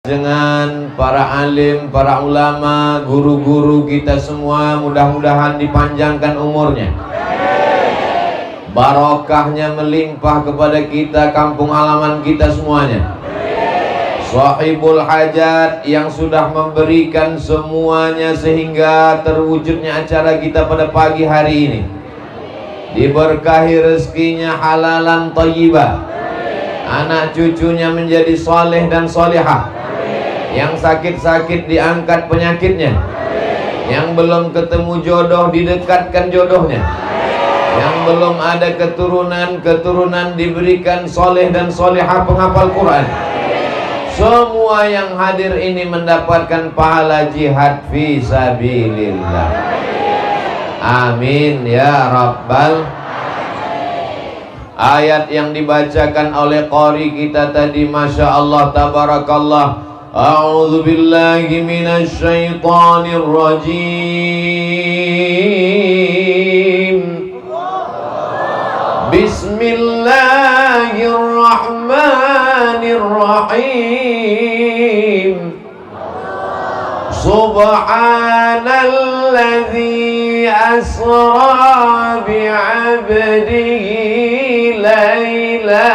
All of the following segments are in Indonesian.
Dengan para alim, para ulama, guru-guru kita semua, mudah-mudahan dipanjangkan umurnya, barokahnya melimpah kepada kita, kampung halaman kita semuanya. Sahibul hajat yang sudah memberikan semuanya sehingga terwujudnya acara kita pada pagi hari ini, diberkahi rezekinya halalan thayyibah, anak cucunya menjadi soleh dan solehah, yang sakit-sakit diangkat penyakitnya, yang belum ketemu jodoh didekatkan jodohnya, yang belum ada keturunan diberikan soleh dan solehah penghafal Quran. Semua yang hadir ini mendapatkan pahala jihad fi sabilillah. Amin ya rabbal. Ayat yang dibacakan oleh qari kita tadi, masya Allah tabarakallah. A'udzu billahi minasy syaithanir rajim. Bismillahirrahmanirrahim. Subhanalladzi asra bi'abdihi layla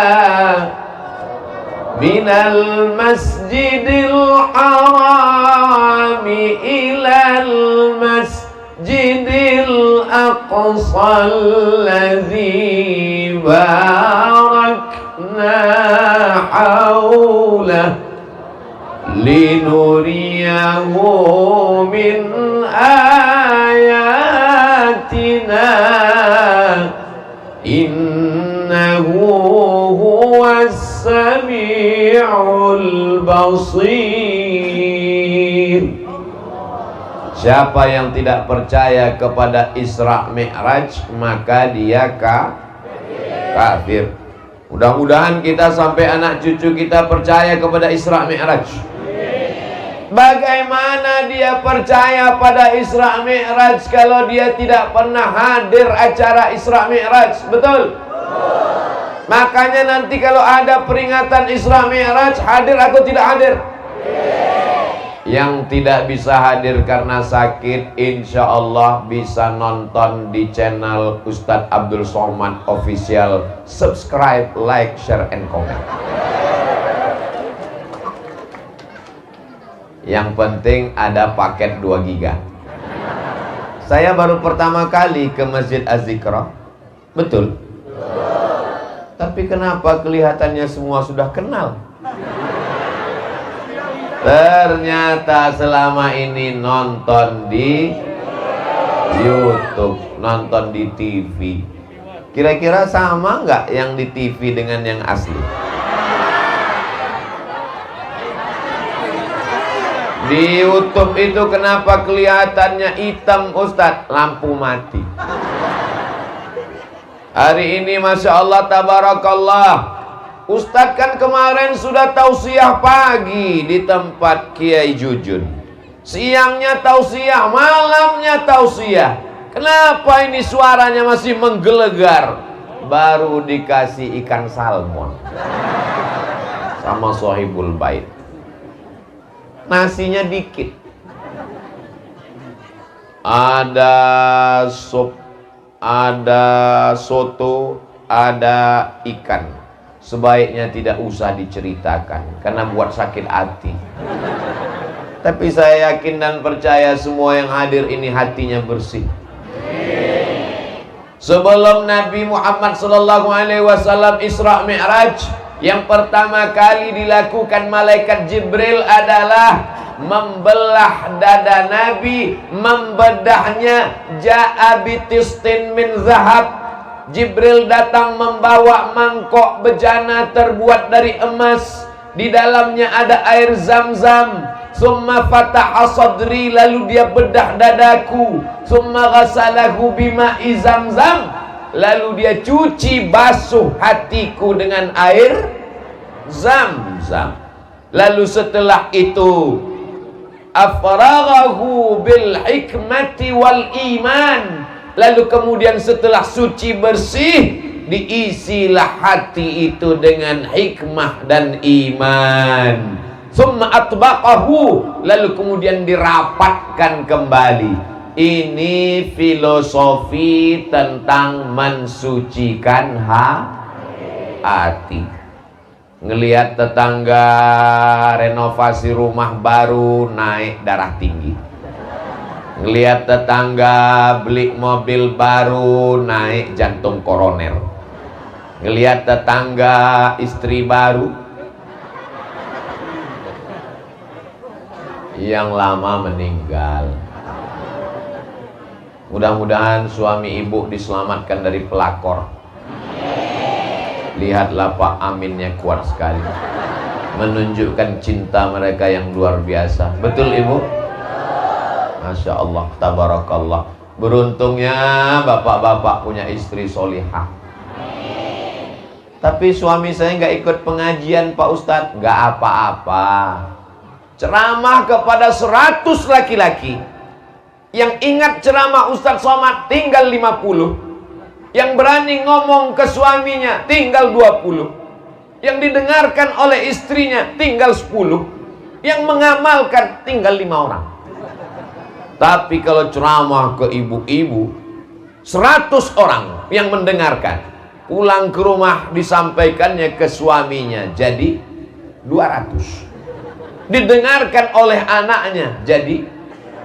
minal masjidil harami ilal masjidil aqsal ladzi barakna hawlah linuriyahu min ayatina innahu huwas sami'ul basir. Siapa yang tidak percaya kepada Isra Mi'raj, maka dia kafir. Mudah-mudahan kita sampai anak cucu kita percaya kepada Isra Mi'raj. Bagaimana dia percaya pada Isra Mi'raj kalau dia tidak pernah hadir acara Isra Mi'raj? Betul? Makanya nanti kalau ada peringatan Isra Mi'raj, hadir atau tidak hadir? Yang tidak bisa hadir karena sakit, insya Allah bisa nonton di channel Ustadz Abdul Somad Official. Subscribe, like, share, and comment. Yang penting ada paket 2 giga. Saya baru pertama kali ke Masjid Az-Zikra. Betul? Tapi kenapa kelihatannya semua sudah kenal? Ternyata selama ini nonton di YouTube, nonton di TV. Kira-kira sama nggak yang di TV dengan yang asli? Di YouTube itu kenapa kelihatannya hitam, Ustadz? Lampu mati. Hari ini masya Allah tabarakallah, Ustadz kan kemarin sudah tausiah pagi di tempat Kiai Jujun. Siangnya tausiah, malamnya tausiah. Kenapa ini suaranya masih menggelegar? Baru dikasih ikan salmon sama Sohibul Bait. Nasinya dikit. Ada sup, ada soto, ada ikan. Sebaiknya tidak usah diceritakan karena buat sakit hati. Tapi saya yakin dan percaya semua yang hadir ini hatinya bersih. Sebelum Nabi Muhammad SAW Isra Mi'raj, yang pertama kali dilakukan malaikat Jibril adalah membelah dada Nabi, membedahnya. Ja'a bitistin min zahab. Jibril datang membawa mangkok bejana terbuat dari emas. Di dalamnya ada air zam-zam. Summa fataha sadri, lalu dia bedah dadaku. Summa ghasalahu bima'i zam-zam, lalu dia cuci basuh hatiku dengan air zam-zam. Lalu setelah itu afraghahu bil hikmati wal iman. Lalu kemudian setelah suci bersih, diisilah hati itu dengan hikmah dan iman. Summa atbaqahu, lalu kemudian dirapatkan kembali. Ini filosofi tentang mensucikan hati. Ngelihat tetangga renovasi rumah baru naik darah tinggi, ngelihat tetangga beli mobil baru naik jantung koroner, ngelihat tetangga istri baru yang lama meninggal. Mudah-mudahan suami ibu diselamatkan dari pelakor. Lihatlah Pak Aminnya kuat sekali, menunjukkan cinta mereka yang luar biasa. Betul ibu? Masya Allah, tabarakallah. Beruntungnya bapak-bapak punya istri solihah. Tapi suami saya nggak ikut pengajian Pak Ustadz. Nggak apa-apa. Ceramah kepada 100 laki-laki. Yang ingat ceramah Ustadz Somad tinggal 50. Yang berani ngomong ke suaminya tinggal 20. Yang didengarkan oleh istrinya tinggal 10. Yang mengamalkan tinggal 5 orang. Tapi kalau ceramah ke ibu-ibu 100 orang yang mendengarkan, pulang ke rumah disampaikannya ke suaminya jadi 200. Didengarkan oleh anaknya jadi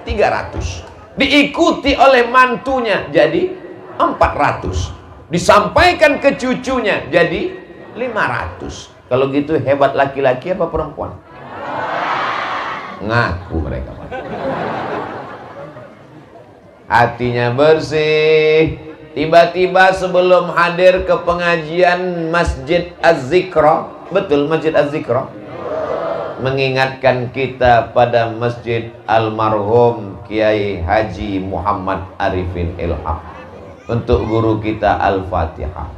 300. Diikuti oleh mantunya jadi 400. Disampaikan ke cucunya jadi 500. Kalau gitu hebat laki-laki apa perempuan? Ngaku mereka. Hatinya bersih. Tiba-tiba sebelum hadir ke pengajian Masjid Az-Zikra, betul Masjid Az-Zikra, mengingatkan kita pada Masjid Almarhum Kiai Haji Muhammad Arifin Ilham. Untuk guru kita Al-Fatihah.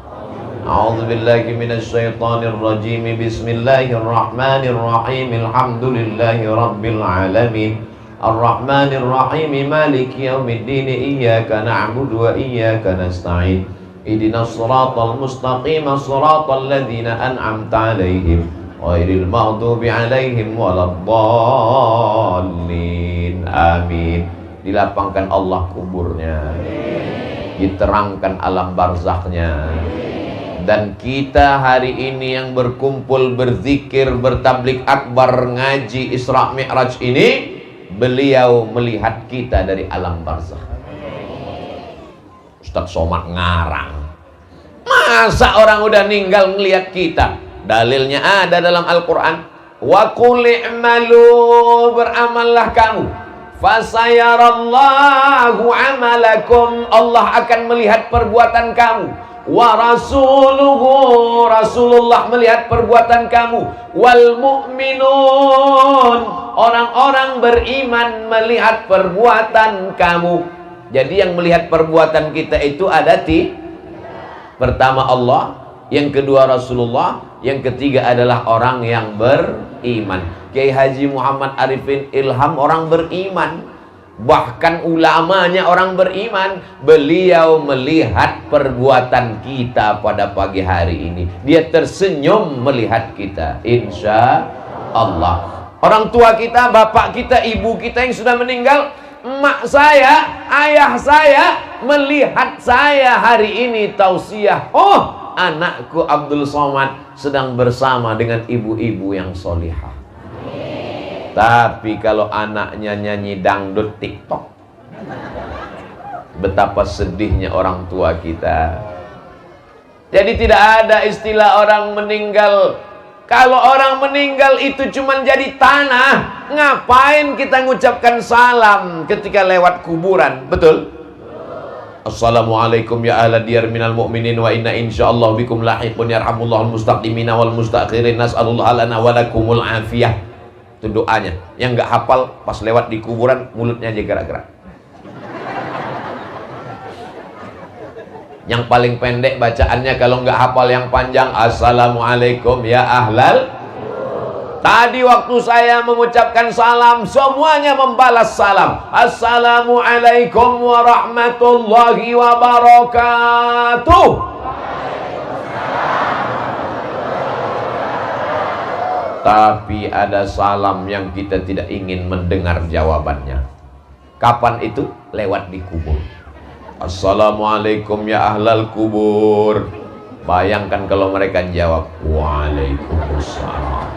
A'udzubillahi minasyaitonirrajim. Bismillahirrahmanirrahim. Alhamdulillahi rabbil alamin. Ar-Rahmanirrahim. Maliki yaumiddin. Iyyaka na'budu wa iyyaka nasta'in. Ihdinas siratal mustaqim. Shiratal ladzina an'amta 'alaihim ghairil maghdubi 'alaihim waladdallin. Amin. Dilapangkan Allah kuburnya, diterangkan alam barzakhnya. Dan kita hari ini yang berkumpul, berzikir, bertablik akbar, ngaji Isra Mi'raj ini, beliau melihat kita dari alam barzakh. Ustadz Somad ngarang. Masa orang udah ninggal ngelihat kita? Dalilnya ada dalam Al-Quran. Wa qul i'malu, beramallah kamu, fasayarallahu amalakum, Allah akan melihat perbuatan kamu. Wa rasuluhu, Rasulullah melihat perbuatan kamu. Wal mu'minun, orang-orang beriman melihat perbuatan kamu. Jadi yang melihat perbuatan kita itu ada pertama Allah, yang kedua Rasulullah, yang ketiga adalah orang yang beriman. Kiai Haji Muhammad Arifin Ilham orang beriman, bahkan ulamanya orang beriman. Beliau melihat perbuatan kita pada pagi hari ini. Dia tersenyum melihat kita, insya Allah. Orang tua kita, bapak kita, ibu kita yang sudah meninggal, emak saya, ayah saya melihat saya hari ini tausiah. Oh, anakku Abdul Somad sedang bersama dengan ibu-ibu yang solihah. Tapi kalau anaknya nyanyi dangdut TikTok, betapa sedihnya orang tua kita. Jadi tidak ada istilah orang meninggal. Kalau orang meninggal itu cuma jadi tanah, ngapain kita ngucapkan salam ketika lewat kuburan? Betul? Assalamualaikum ya ahla diyar minal mu'minin wa inna insyaallah bikum lahiqun yarhamullahul mustaqimina wal mustakhirin nas'alullah lana wa lakumul afiyah. Itu doanya. Yang nggak hafal pas lewat di kuburan mulutnya aja gerak-gerak. Yang paling pendek bacaannya kalau nggak hafal yang panjang, assalamualaikum ya ahlal. Tadi waktu saya mengucapkan salam, semuanya membalas salam. Assalamualaikum warahmatullahi wabarakatuh. Tapi ada salam yang kita tidak ingin mendengar jawabannya. Kapan itu? Lewat di kubur. Assalamualaikum ya ahlal kubur. Bayangkan kalau mereka jawab Waalaikumsalam.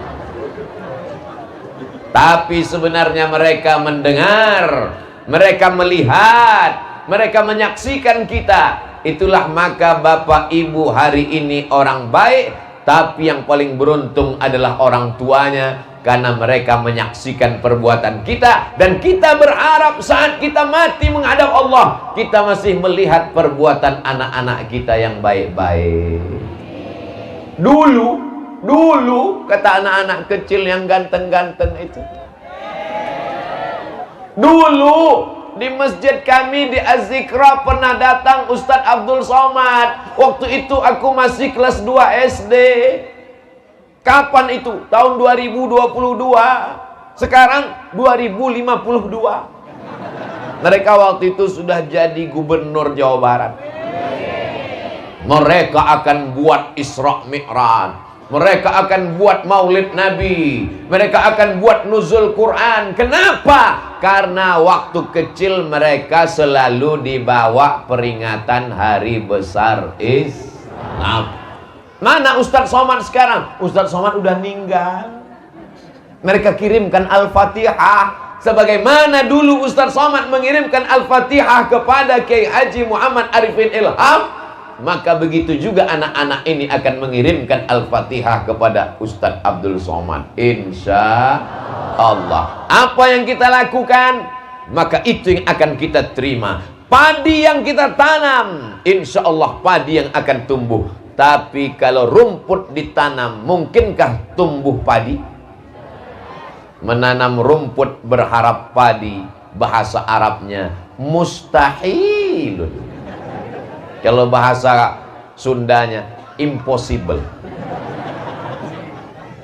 Tapi sebenarnya mereka mendengar, mereka melihat, mereka menyaksikan kita. Itulah maka Bapak Ibu hari ini orang baik, tapi yang paling beruntung adalah orang tuanya, karena mereka menyaksikan perbuatan kita. Dan kita berharap saat kita mati menghadap Allah, kita masih melihat perbuatan anak-anak kita yang baik-baik. Dulu kata anak-anak kecil yang ganteng-ganteng itu, dulu di masjid kami di Az-Zikra pernah datang Ustadz Abdul Somad. Waktu itu aku masih kelas 2 SD. Kapan itu? Tahun 2022. Sekarang 2052. Mereka waktu itu sudah jadi gubernur Jawa Barat. Mereka akan buat Isra Mi'raj. Mereka akan buat Maulid Nabi. Mereka akan buat nuzul Quran. Kenapa? Karena waktu kecil mereka selalu dibawa peringatan hari besar Islam. Mana Ustadz Somad sekarang? Ustadz Somad udah meninggal. Mereka kirimkan Al-Fatihah. Sebagaimana dulu Ustadz Somad mengirimkan Al-Fatihah kepada Kiai Haji Muhammad Arifin Ilham, maka begitu juga anak-anak ini akan mengirimkan Al-Fatihah kepada Ustadz Abdul Somad. Insya Allah. Apa yang kita lakukan, maka itu yang akan kita terima. Padi yang kita tanam, insya Allah padi yang akan tumbuh. Tapi kalau rumput ditanam, mungkinkah tumbuh padi? Menanam rumput berharap padi, bahasa Arabnya mustahil. Kalau bahasa Sundanya impossible.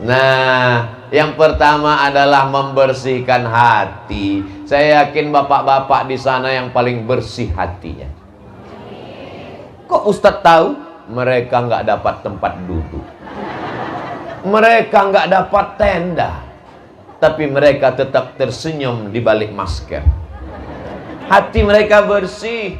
Nah, yang pertama adalah membersihkan hati. Saya yakin bapak-bapak di sana yang paling bersih hatinya. Kok Ustadz tahu? Mereka nggak dapat tempat duduk. Mereka nggak dapat tenda. Tapi mereka tetap tersenyum di balik masker. Hati mereka bersih.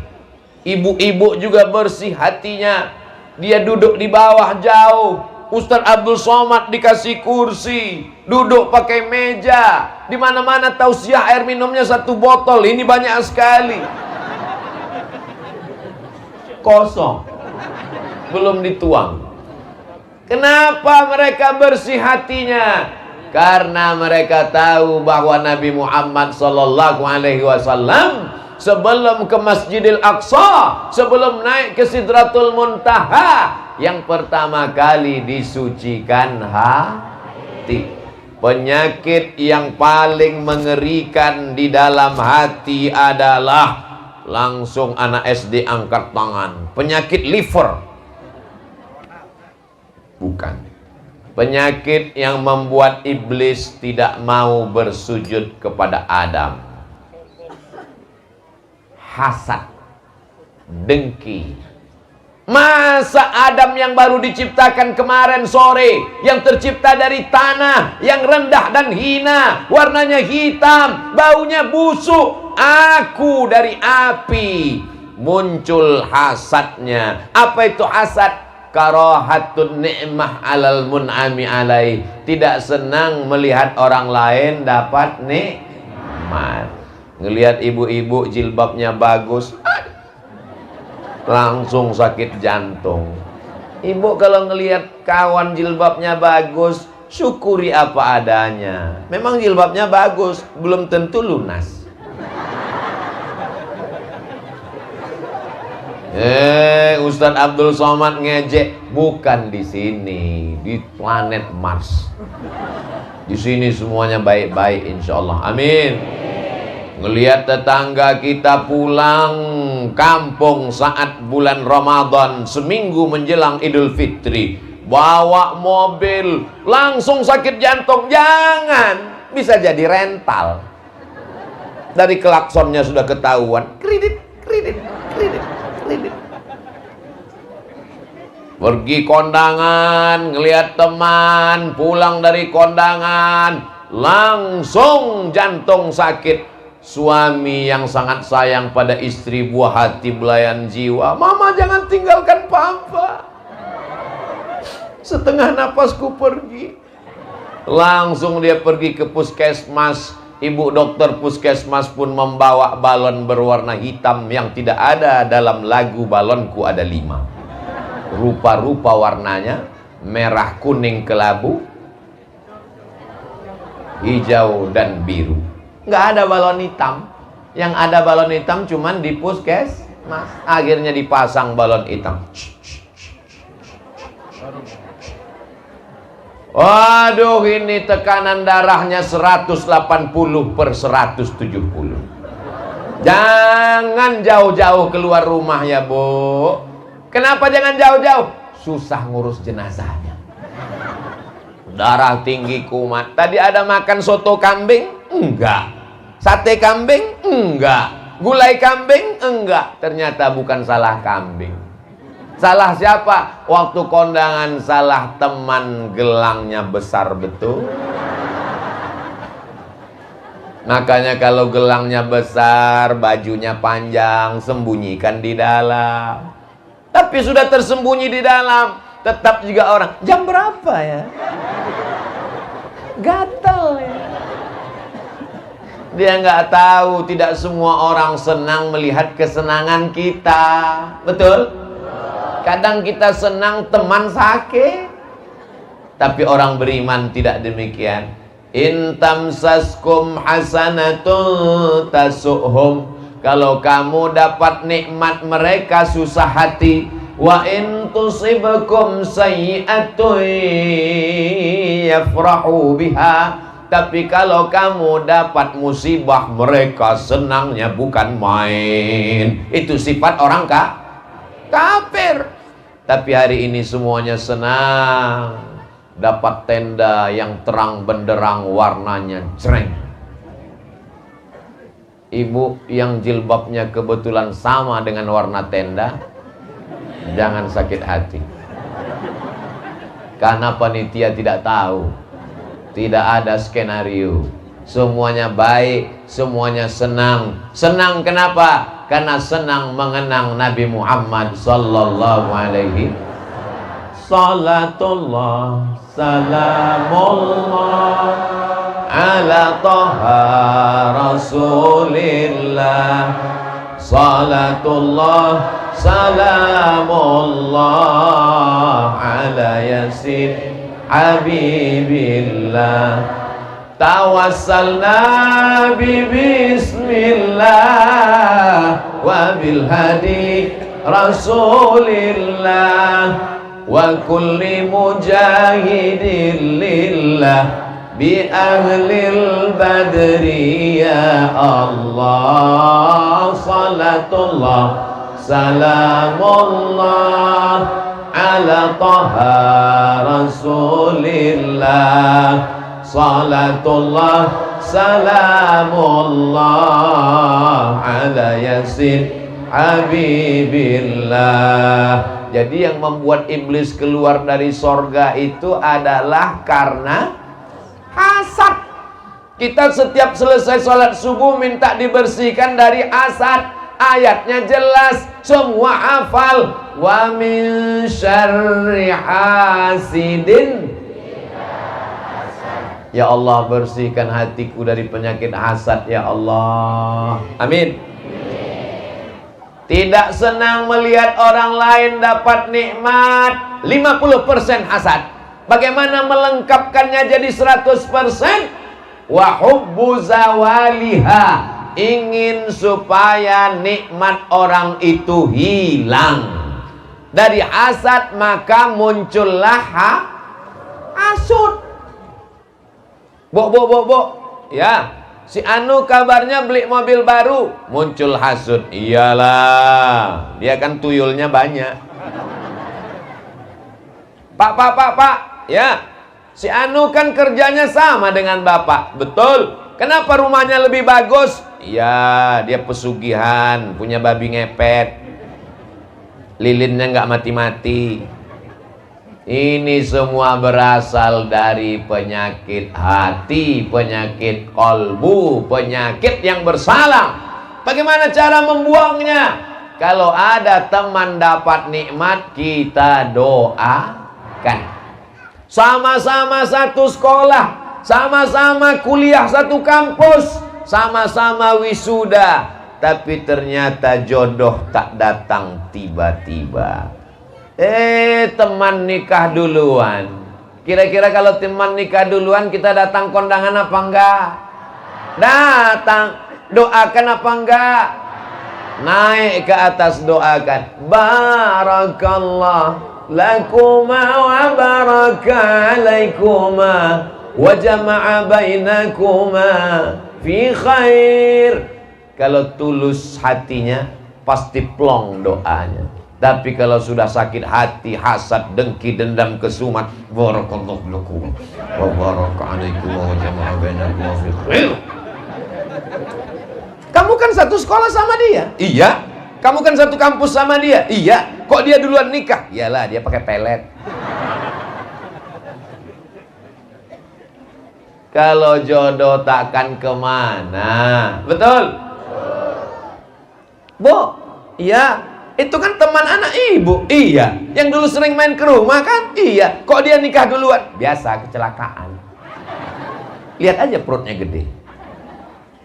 Ibu-ibu juga bersih hatinya. Dia duduk di bawah jauh. Ustadz Abdul Somad dikasih kursi, duduk pakai meja. Di mana-mana tausiah air minumnya 1 botol. Ini banyak sekali. Kosong, belum dituang. Kenapa mereka bersih hatinya? Karena mereka tahu bahwa Nabi Muhammad SAW sebelum ke Masjidil Aqsa, sebelum naik ke Sidratul Muntaha, yang pertama kali disucikan hati. Penyakit yang paling mengerikan di dalam hati adalah, langsung anak SD angkat tangan, penyakit liver. Bukan. Penyakit yang membuat iblis tidak mau bersujud kepada Adam. Hasad, dengki. Masa Adam yang baru diciptakan kemarin sore, yang tercipta dari tanah, yang rendah dan hina, warnanya hitam, baunya busuk, aku dari api, muncul hasadnya. Apa itu hasad? Karahatun ni'mah alal mun'ami alaih. Tidak senang melihat orang lain dapat nikmat. Ngelihat ibu-ibu jilbabnya bagus, langsung sakit jantung. Ibu kalau ngelihat kawan jilbabnya bagus, syukuri apa adanya. Memang jilbabnya bagus, belum tentu lunas. Ustadz Abdul Somad ngejek. Bukan di sini, di planet Mars. Di sini semuanya baik-baik insyaallah. Amin. Ngelihat tetangga kita pulang kampung saat bulan Ramadan, seminggu menjelang Idul Fitri, bawa mobil, langsung sakit jantung. Jangan, bisa jadi rental. Dari klaksonnya sudah ketahuan. Kredit, kredit, kredit, kredit. Pergi kondangan, ngelihat teman, pulang dari kondangan, langsung jantung sakit. Suami yang sangat sayang pada istri, buah hati belayan jiwa. Mama jangan tinggalkan papa. Setengah napasku pergi. Langsung dia pergi ke puskesmas. Ibu dokter puskesmas pun membawa balon berwarna hitam yang tidak ada dalam lagu balonku ada 5. Rupa-rupa warnanya, merah, kuning, kelabu, hijau, dan biru. Nggak ada balon hitam. Yang ada balon hitam cuman di puskesmas. Akhirnya dipasang balon hitam. Waduh, ini tekanan darahnya 180/170. Jangan jauh-jauh keluar rumah ya, Bu. Kenapa jangan jauh-jauh? Susah ngurus jenazahnya. Darah tinggi kumat. Tadi ada makan soto kambing? Enggak. Sate kambing? Enggak. Gulai kambing? Enggak. Ternyata bukan salah kambing. Salah siapa? Waktu kondangan salah teman, gelangnya besar betul. Makanya kalau gelangnya besar, bajunya panjang, sembunyikan di dalam. Tapi sudah tersembunyi di dalam, tetap juga orang, jam berapa ya? Gatal ya. Dia nggak tahu, tidak semua orang senang melihat kesenangan kita. Betul? Kadang kita senang teman sakit, tapi orang beriman tidak demikian. In tamsaskum hasanatun tasuhum. Kalau kamu dapat nikmat, mereka susah hati. Wa in tusibkum sayyi'atun yafrahu biha. Tapi kalau kamu dapat musibah, mereka senangnya bukan main. Itu sifat orang kafir. Tapi hari ini semuanya senang dapat tenda yang terang benderang, warnanya jreng. Ibu yang jilbabnya kebetulan sama dengan warna tenda, jangan sakit hati, karena panitia tidak tahu, tidak ada skenario. Semuanya baik, semuanya senang. Senang kenapa? Karena senang mengenang Nabi Muhammad sallallahu alaihi. Salatullah salamullah ala taha rasulillah. Salatullah salamullah ala yasin habibillah. Tawassalna bismillah wa bil hadi rasulillah wa kulli mujahidin lillah bi ahlil badri ya Allah. Salatullah salamullah ala taha rasulillah. Salatullah salamullah ala yasin habibillah. Jadi yang membuat iblis keluar dari sorga itu adalah karena hasad. Kita setiap selesai sholat subuh minta dibersihkan dari hasad. Ayatnya jelas, semua hafal. Wa min syarri hasidin. Ya Allah, bersihkan hatiku dari penyakit hasad ya Allah. Amin. Tidak senang melihat orang lain dapat nikmat. 50% hasad. Bagaimana melengkapkannya jadi 100%? Wa hubbu zawaliha. Ingin supaya nikmat orang itu hilang. Dari hasad maka muncullah hasud. Bo, ya, si Anu kabarnya beli mobil baru, muncul hasud. Iyalah, dia kan tuyulnya banyak. Pak, ya, si Anu kan kerjanya sama dengan Bapak, betul. Kenapa rumahnya lebih bagus? Ya, dia pesugihan, punya babi ngepet, lilinnya nggak mati-mati. Ini semua berasal dari penyakit hati, penyakit kolbu, penyakit yang bersalah. Bagaimana cara membuangnya? Kalau ada teman dapat nikmat, kita doakan. Sama-sama satu sekolah, sama-sama kuliah satu kampus, sama-sama wisuda, tapi ternyata jodoh tak datang tiba-tiba. Teman nikah duluan. Kira-kira kalau teman nikah duluan, kita datang kondangan apa enggak? Datang. Doakan apa enggak? Naik ke atas, doakan. Barakallah lakuma wa baraka alaikuma wa jama'a bainakuma fi khair. Kalau tulus hatinya, pasti plong doanya. Tapi kalau sudah sakit hati, hasad, dengki, dendam, kesumat, barakallahu lakum wa baraka alaikum wa jama'a bainakum fi khair. Kamu kan satu sekolah sama dia? Iya. Kamu kan satu kampus sama dia? Iya. Kok dia duluan nikah? Iyalah, dia pakai pelet. Kalau jodoh takkan kemana. Betul? Bu, iya. Itu kan teman anak ibu. Iya. Yang dulu sering main ke rumah kan? Iya. Kok dia nikah duluan? Biasa, kecelakaan. Lihat aja perutnya gede.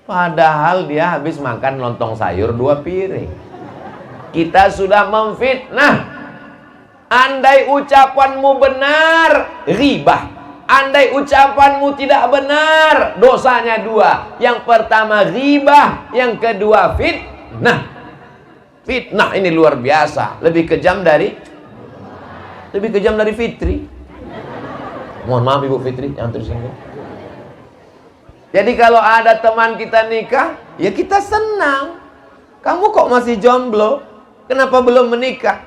Padahal dia habis makan lontong sayur 2 piring. Kita sudah memfitnah. Andai ucapanmu benar, ribah. Andai ucapanmu tidak benar, dosanya 2. Yang pertama ribah, yang kedua fitnah. Fitnah ini luar biasa, lebih kejam dari Fitri. Mohon maaf Ibu Fitri, jangan tersinggung. Jadi kalau ada teman kita nikah, ya kita senang. Kamu kok masih jomblo? Kenapa belum menikah?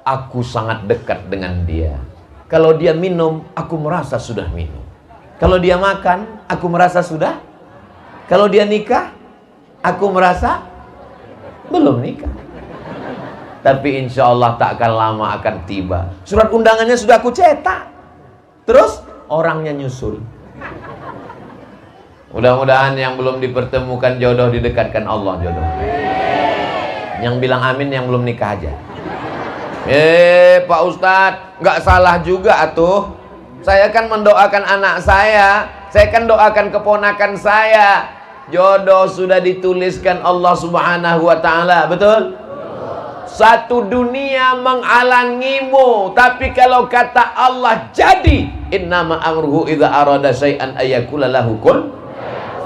Aku sangat dekat dengan dia. Kalau dia minum, aku merasa sudah minum. Kalau dia makan, aku merasa sudah. Kalau dia nikah, aku merasa belum nikah. Tapi insya Allah tak akan lama akan tiba. Surat undangannya sudah aku cetak. Terus orangnya nyusul. Mudah-mudahan yang belum dipertemukan jodoh didekatkan Allah jodoh. Yang bilang amin yang belum nikah aja. Pak Ustadz, nggak salah juga atuh. Saya kan mendoakan anak saya kan doakan keponakan saya. Jodoh sudah dituliskan Allah Subhanahu wa ta'ala, betul? Satu dunia menghalangimu, tapi kalau kata Allah jadi, innama amruhu idza arada syai'an ayyakula lahu kun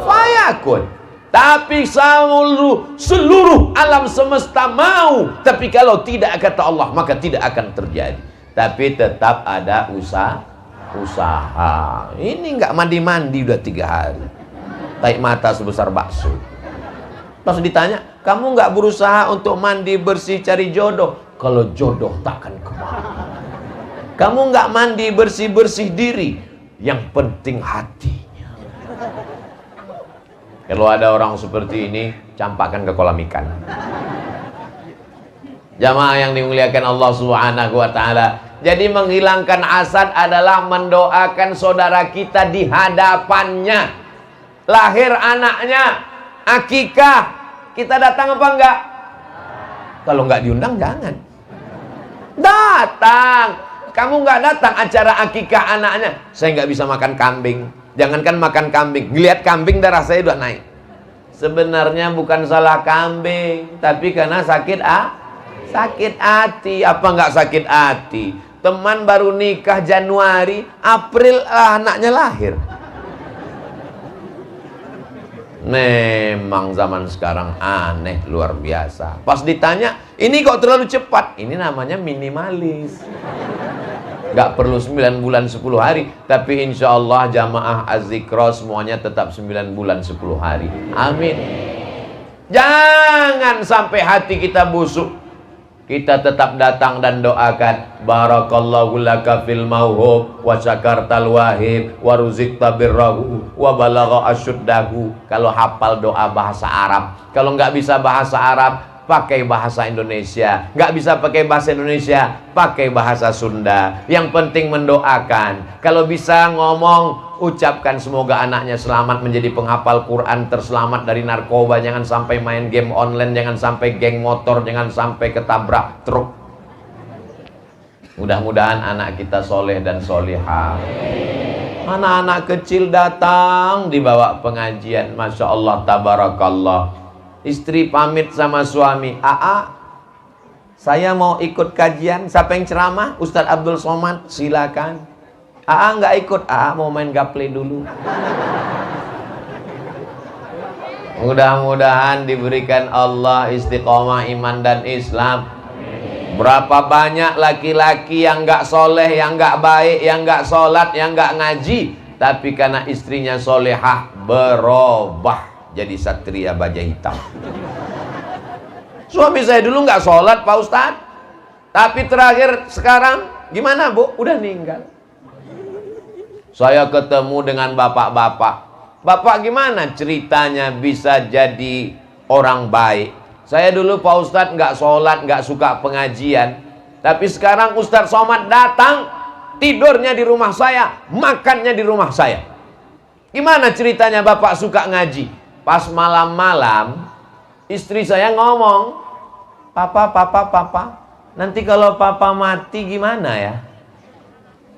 fayakun. Tapi seluruh alam semesta mau, tapi kalau tidak kata Allah, maka tidak akan terjadi. Tapi tetap ada usaha. Ini nggak mandi-mandi udah 3 hari. Taik mata sebesar bakso. Pas ditanya, kamu nggak berusaha untuk mandi bersih cari jodoh? Kalau jodoh takkan kemana. Kamu nggak mandi bersih-bersih diri, yang penting hatinya. Kalau ada orang seperti ini, campakkan ke kolam ikan. Jamaah yang dimuliakan Allah Subhanahu wa ta'ala. Jadi menghilangkan hasad adalah mendoakan saudara kita di hadapannya. Lahir anaknya, akikah, kita datang apa enggak? Kalau enggak diundang jangan. Datang. Kamu enggak datang acara akikah anaknya, saya enggak bisa makan kambing. Jangankan makan kambing, ngelihat kambing darah saya udah naik. Sebenarnya bukan salah kambing, tapi karena sakit hati. Apa enggak sakit hati? Teman baru nikah Januari, April anaknya lahir. Memang zaman sekarang aneh luar biasa. Pas ditanya, ini kok terlalu cepat? Ini namanya minimalis. Gak perlu 9 bulan 10 hari. Tapi insya Allah jamaah Az-Zikra semuanya tetap 9 bulan 10 hari. Amin. Jangan sampai hati kita busuk. Kita tetap datang dan doakan. Barakallahu laka fil mauhub wa syakartal wahib wa ruzikta birrahu wa balagha asyuddahu. Kalau hafal doa bahasa Arab, kalau nggak bisa bahasa Arab, pakai bahasa Indonesia. Nggak bisa pakai bahasa Indonesia, pakai bahasa Sunda. Yang penting mendoakan. Kalau bisa ngomong, ucapkan semoga anaknya selamat menjadi penghafal Quran, terselamat dari narkoba, jangan sampai main game online, jangan sampai geng motor, jangan sampai ketabrak truk. Mudah-mudahan anak kita soleh dan solihah. Anak-anak kecil datang dibawa pengajian, Masya Allah, tabarakallah. Istri pamit sama suami, saya mau ikut kajian. Siapa yang ceramah? Ustadz Abdul Somad, silakan. Nggak ikut, mau main gaple dulu. Mudah-mudahan diberikan Allah istiqomah iman dan Islam. Berapa banyak laki-laki yang nggak soleh, yang nggak baik, yang nggak sholat, yang nggak ngaji, tapi karena istrinya solehah berubah jadi satria baja hitam. Suami saya dulu nggak sholat Pak Ustadz, tapi terakhir sekarang gimana Bu? Udah meninggal. Saya ketemu dengan bapak-bapak. Bapak gimana ceritanya bisa jadi orang baik? Saya dulu Pak Ustadz nggak sholat, nggak suka pengajian. Tapi sekarang Ustadz Somad datang, tidurnya di rumah saya, makannya di rumah saya. Gimana ceritanya Bapak suka ngaji? Pas malam-malam, istri saya ngomong, Papa, nanti kalau Papa mati gimana ya?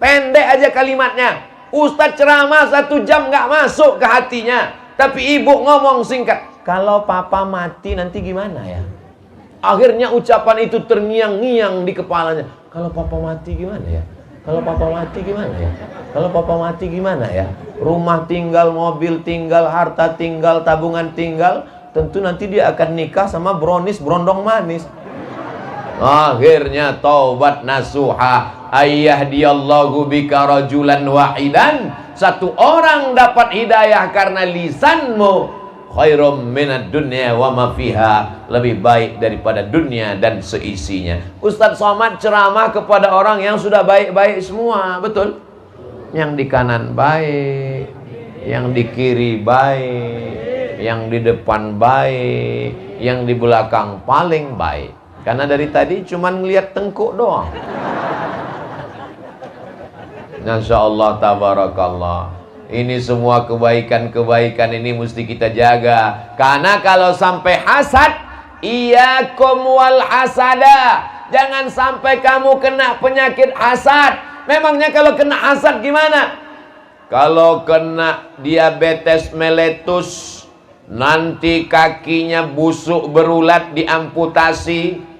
Pendek aja kalimatnya. Ustadz ceramah 1 jam nggak masuk ke hatinya. Tapi ibu ngomong singkat, kalau Papa mati nanti gimana ya? Akhirnya ucapan itu terngiang-ngiang di kepalanya. Kalau Papa mati gimana ya? Kalau Papa mati gimana ya? Kalau Papa mati gimana ya? Rumah tinggal, mobil tinggal, harta tinggal, tabungan tinggal. Tentu nanti dia akan nikah sama brownies brondong manis. Akhirnya taubat nasuha, ayyahdiyallahu bika rajulan wahidan. Satu orang dapat hidayah karena lisanmu, khairum minad dunya wa ma fiha, lebih baik daripada dunia dan seisinya. Ustadz Somad ceramah kepada orang yang sudah baik-baik semua, betul? Yang di kanan baik, yang di kiri baik, yang di depan baik, yang di belakang paling baik. Karena dari tadi cuman ngeliat tengkuk doang. Masya Allah, tabarakallah. Ini semua kebaikan-kebaikan ini mesti kita jaga. Karena kalau sampai hasad, iyyakum wal hasada. Jangan sampai kamu kena penyakit hasad. Memangnya kalau kena hasad gimana? Kalau kena diabetes meletus, nanti kakinya busuk berulat, diamputasi.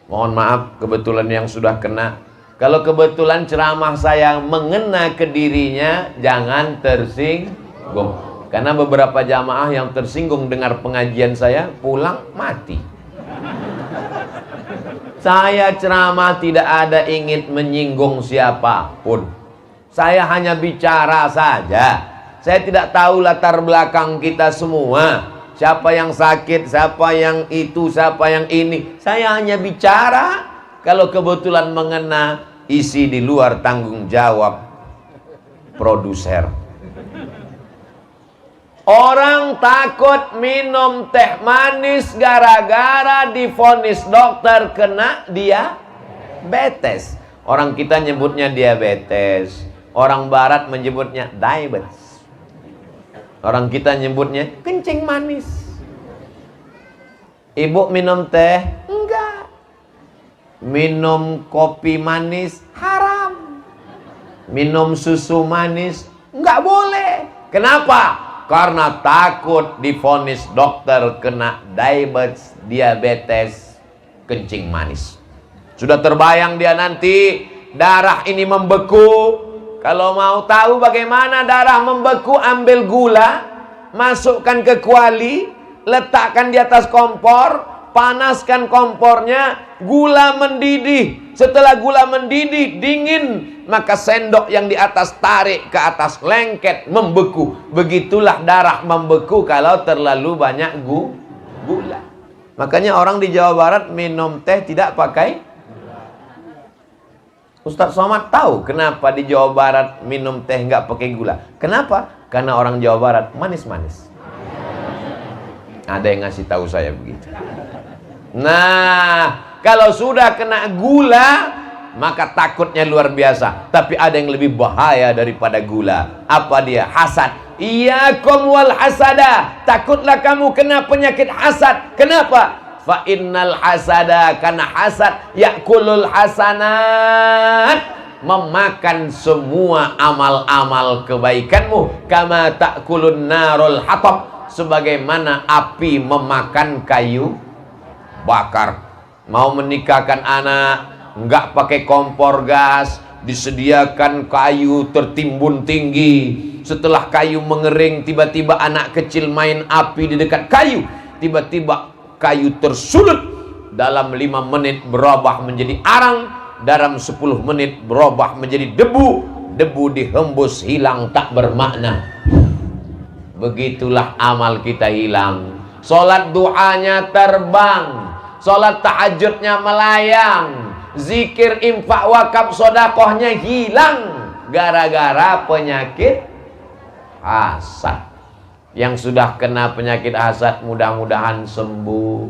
Mohon maaf, kebetulan yang sudah kena. Kalau kebetulan ceramah saya mengena ke dirinya, jangan tersinggung. Karena beberapa jamaah yang tersinggung dengar pengajian saya, pulang mati. Saya ceramah tidak ada ingin menyinggung siapapun. Saya hanya bicara saja. Saya tidak tahu latar belakang kita semua. Siapa yang sakit, siapa yang itu, siapa yang ini. Saya hanya bicara. Kalau kebetulan mengena, isi di luar tanggung jawab produser. Orang takut minum teh manis gara-gara divonis dokter kena diabetes. Orang kita nyebutnya diabetes, orang barat menyebutnya diabetes. Orang kita nyebutnya kencing manis. Ibu minum teh? Enggak. Minum kopi manis? Haram. Minum susu manis? Enggak boleh. Kenapa? Karena takut divonis dokter kena diabetes kencing manis. Sudah terbayang dia nanti darah ini membeku. Kalau mau tahu bagaimana darah membeku, ambil gula, masukkan ke kuali, letakkan di atas kompor, panaskan kompornya, gula mendidih. Setelah gula mendidih, dingin, maka sendok yang di atas tarik ke atas, lengket, membeku. Begitulah darah membeku kalau terlalu banyak gula. Makanya orang di Jawa Barat minum teh tidak pakai. Ustadz Somad tahu kenapa di Jawa Barat minum teh nggak pakai gula. Kenapa? Karena orang Jawa Barat manis-manis. Ada yang ngasih tahu saya begitu. Nah, kalau sudah kena gula, maka takutnya luar biasa. Tapi ada yang lebih bahaya daripada gula. Apa dia? Hasad. Iyyakum wal hasada. Takutlah kamu kena penyakit hasad. Kenapa? Fa innal hasada, karena hasad yakulul hasanat, memakan semua amal-amal kebaikanmu. Kama ta'kulun narul hatab, sebagaimana api memakan kayu bakar. Mau menikahkan anak, nggak pakai kompor gas, disediakan kayu tertimbun tinggi. Setelah kayu mengering, tiba-tiba anak kecil main api di dekat kayu. Tiba-tiba kayu tersulut, dalam 5 menit berubah menjadi arang, dalam 10 menit berubah menjadi debu. Debu dihembus hilang, tak bermakna. Begitulah amal kita hilang. Sholat duhanya terbang, sholat tahajudnya melayang, zikir, infak, wakaf, sodakohnya hilang, gara-gara penyakit hasad. Yang sudah kena penyakit hasad mudah-mudahan sembuh.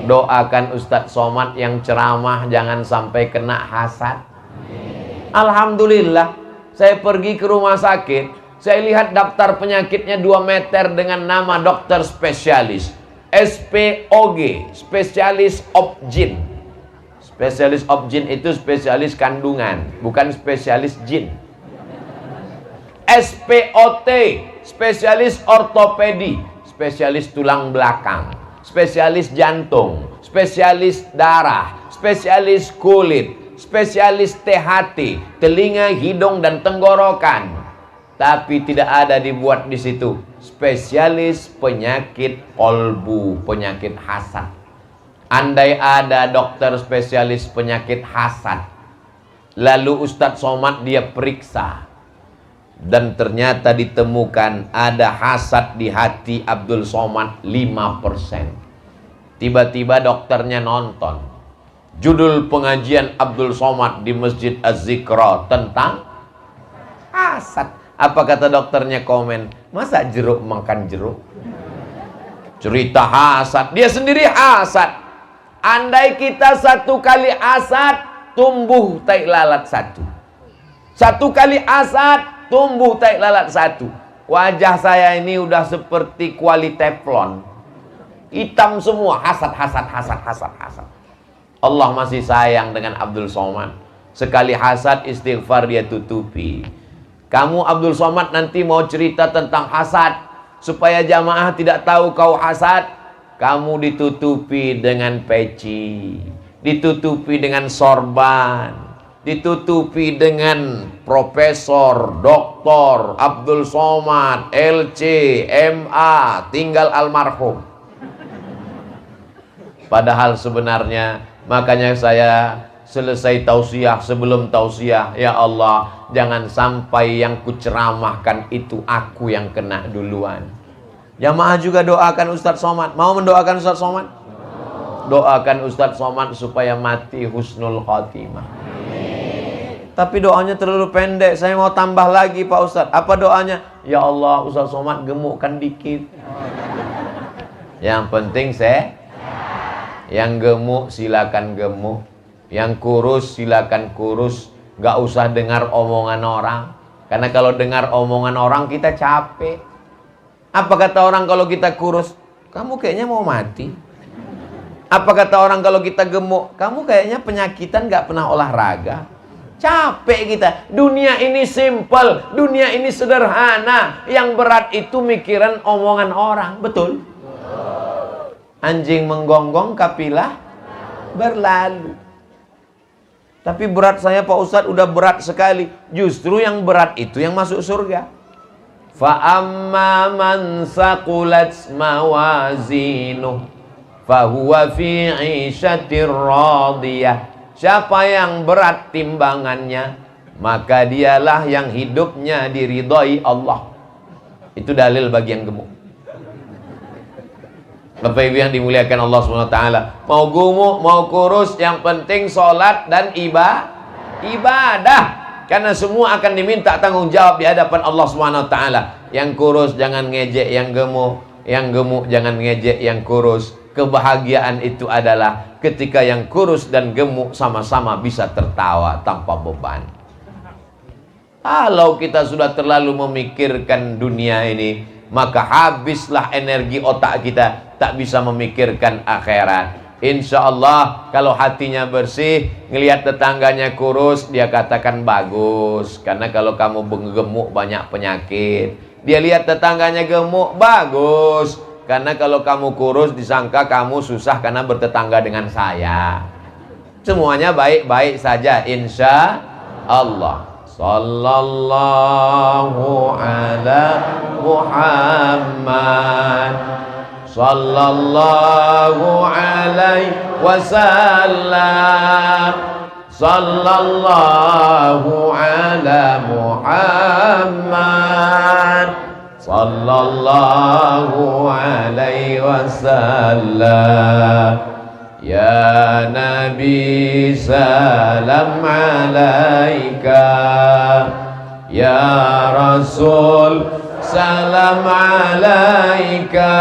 Doakan Ustadz Somad yang ceramah jangan sampai kena hasad. Alhamdulillah, saya pergi ke rumah sakit, saya lihat daftar penyakitnya 2 meter dengan nama dokter spesialis. SPOG, spesialis obgyn. Spesialis obgyn itu spesialis kandungan, bukan spesialis jin. SPOT, spesialis ortopedi, spesialis tulang belakang, spesialis jantung, spesialis darah, spesialis kulit, spesialis THT, telinga, hidung dan tenggorokan. Tapi tidak ada dibuat di situ spesialis penyakit kolbu, penyakit hasad. Andai ada dokter spesialis penyakit hasad, lalu Ustadz Somad dia periksa, dan ternyata ditemukan ada hasad di hati Abdul Somad 5%. Tiba-tiba dokternya nonton judul pengajian Abdul Somad di Masjid Az-Zikra tentang hasad. Apa kata dokternya? Komen, masa jeruk makan jeruk? Cerita hasad, dia sendiri hasad. Andai kita 1 kali hasad, tumbuh tai lalat 1. 1 kali hasad, tumbuh tai lalat 1. Wajah saya ini udah seperti kuali teflon, hitam semua. Hasad. Allah masih sayang dengan Abdul Somad. Sekali hasad, istighfar dia tutupi. Kamu Abdul Somad nanti mau cerita tentang hasad, supaya jamaah tidak tahu kau hasad, kamu ditutupi dengan peci, ditutupi dengan sorban, ditutupi dengan Profesor Doktor Abdul Somad LC MA tinggal almarhum. Padahal sebenarnya, makanya saya selesai tausiah, sebelum tausiah, ya Allah, jangan sampai yang kuceramahkan itu aku yang kena duluan. Jamaah juga doakan Ustadz Somad. Mau mendoakan Ustadz Somad? Doakan Ustadz Somad supaya mati husnul khotimah. Tapi doanya terlalu pendek. Saya mau tambah lagi Pak Ustadz. Apa doanya? Ya Allah, Ustadz Somad gemukkan dikit. Yang penting saya, yang gemuk silakan gemuk, yang kurus silakan kurus. Gak usah dengar omongan orang, karena kalau dengar omongan orang kita capek. Apa kata orang kalau kita kurus? Kamu kayaknya mau mati. Apa kata orang kalau kita gemuk? Kamu kayaknya penyakitan, gak pernah olahraga. Capek kita. Dunia ini simple, dunia ini sederhana. Yang berat itu mikiran omongan orang. Betul? Anjing menggonggong, kapilah berlalu. Tapi berat saya Pak Ustadz udah berat sekali. Justru yang berat itu yang masuk surga. Fa amma man saqulat mawazinuh fahuwa fi 'ishatir radiyah. Siapa yang berat timbangannya, maka dialah yang hidupnya diridhai Allah. Itu dalil bagi yang gemuk. Bapak Ibu yang dimuliakan Allah SWT, mau gemuk, mau kurus, yang penting sholat dan ibadah. Karena semua akan diminta tanggung jawab di hadapan Allah SWT. Yang kurus jangan ngejek yang gemuk jangan ngejek yang kurus. Kebahagiaan itu adalah ketika yang kurus dan gemuk sama-sama bisa tertawa tanpa beban. Kalau kita sudah terlalu memikirkan dunia ini, maka habislah energi otak kita, tak bisa memikirkan akhirat. Insya Allah kalau hatinya bersih, ngelihat tetangganya kurus, dia katakan bagus. Karena kalau kamu gemuk banyak penyakit. Dia lihat tetangganya gemuk, bagus. Karena kalau kamu kurus disangka kamu susah karena bertetangga dengan saya. Semuanya baik-baik saja insya Allah. Sallallahu ala Muhammad, sallallahu alaihi wasallam, sallallahu ala Muhammad, sallallahu alaihi wasallam. Ya Nabi salam alaika, ya Rasul salam alaika,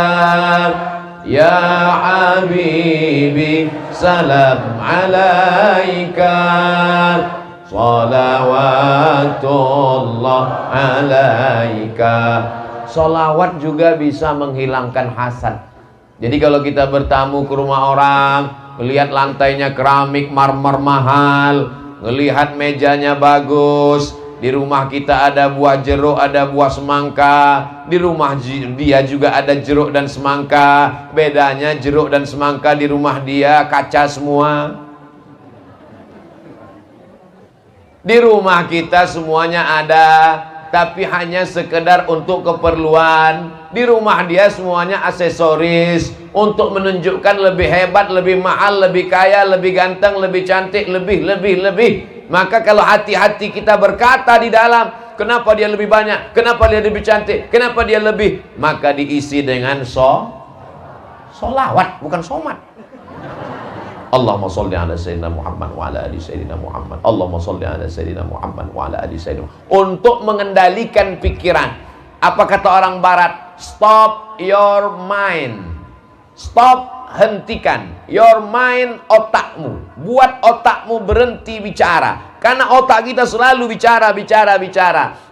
ya Habibi salam alaika, salawatullah alaika. Salawat juga bisa menghilangkan hasad. Jadi kalau kita bertamu ke rumah orang, melihat lantainya keramik marmer mahal, melihat mejanya bagus, di rumah kita ada buah jeruk, ada buah semangka, di rumah dia juga ada jeruk dan semangka. Bedanya jeruk dan semangka di rumah dia kaca semua. Di rumah kita semuanya ada, tapi hanya sekedar untuk keperluan. Di rumah dia semuanya aksesoris untuk menunjukkan lebih hebat, lebih mahal, lebih kaya, lebih ganteng, lebih cantik, lebih. Maka kalau hati-hati kita berkata di dalam, kenapa dia lebih banyak, kenapa dia lebih cantik, kenapa dia lebih, maka diisi dengan solawat, bukan somat. Allahumma sholli ala sayyidina Muhammad wa ala ali sayyidina Muhammad. Allahumma sholli ala sayyidina Muhammad wa ala ali sayyidina Muhammad. Untuk mengendalikan pikiran. Apa kata orang barat? Stop your mind. Stop, hentikan. Your mind, otakmu. Buat otakmu berhenti bicara. Karena otak kita selalu bicara.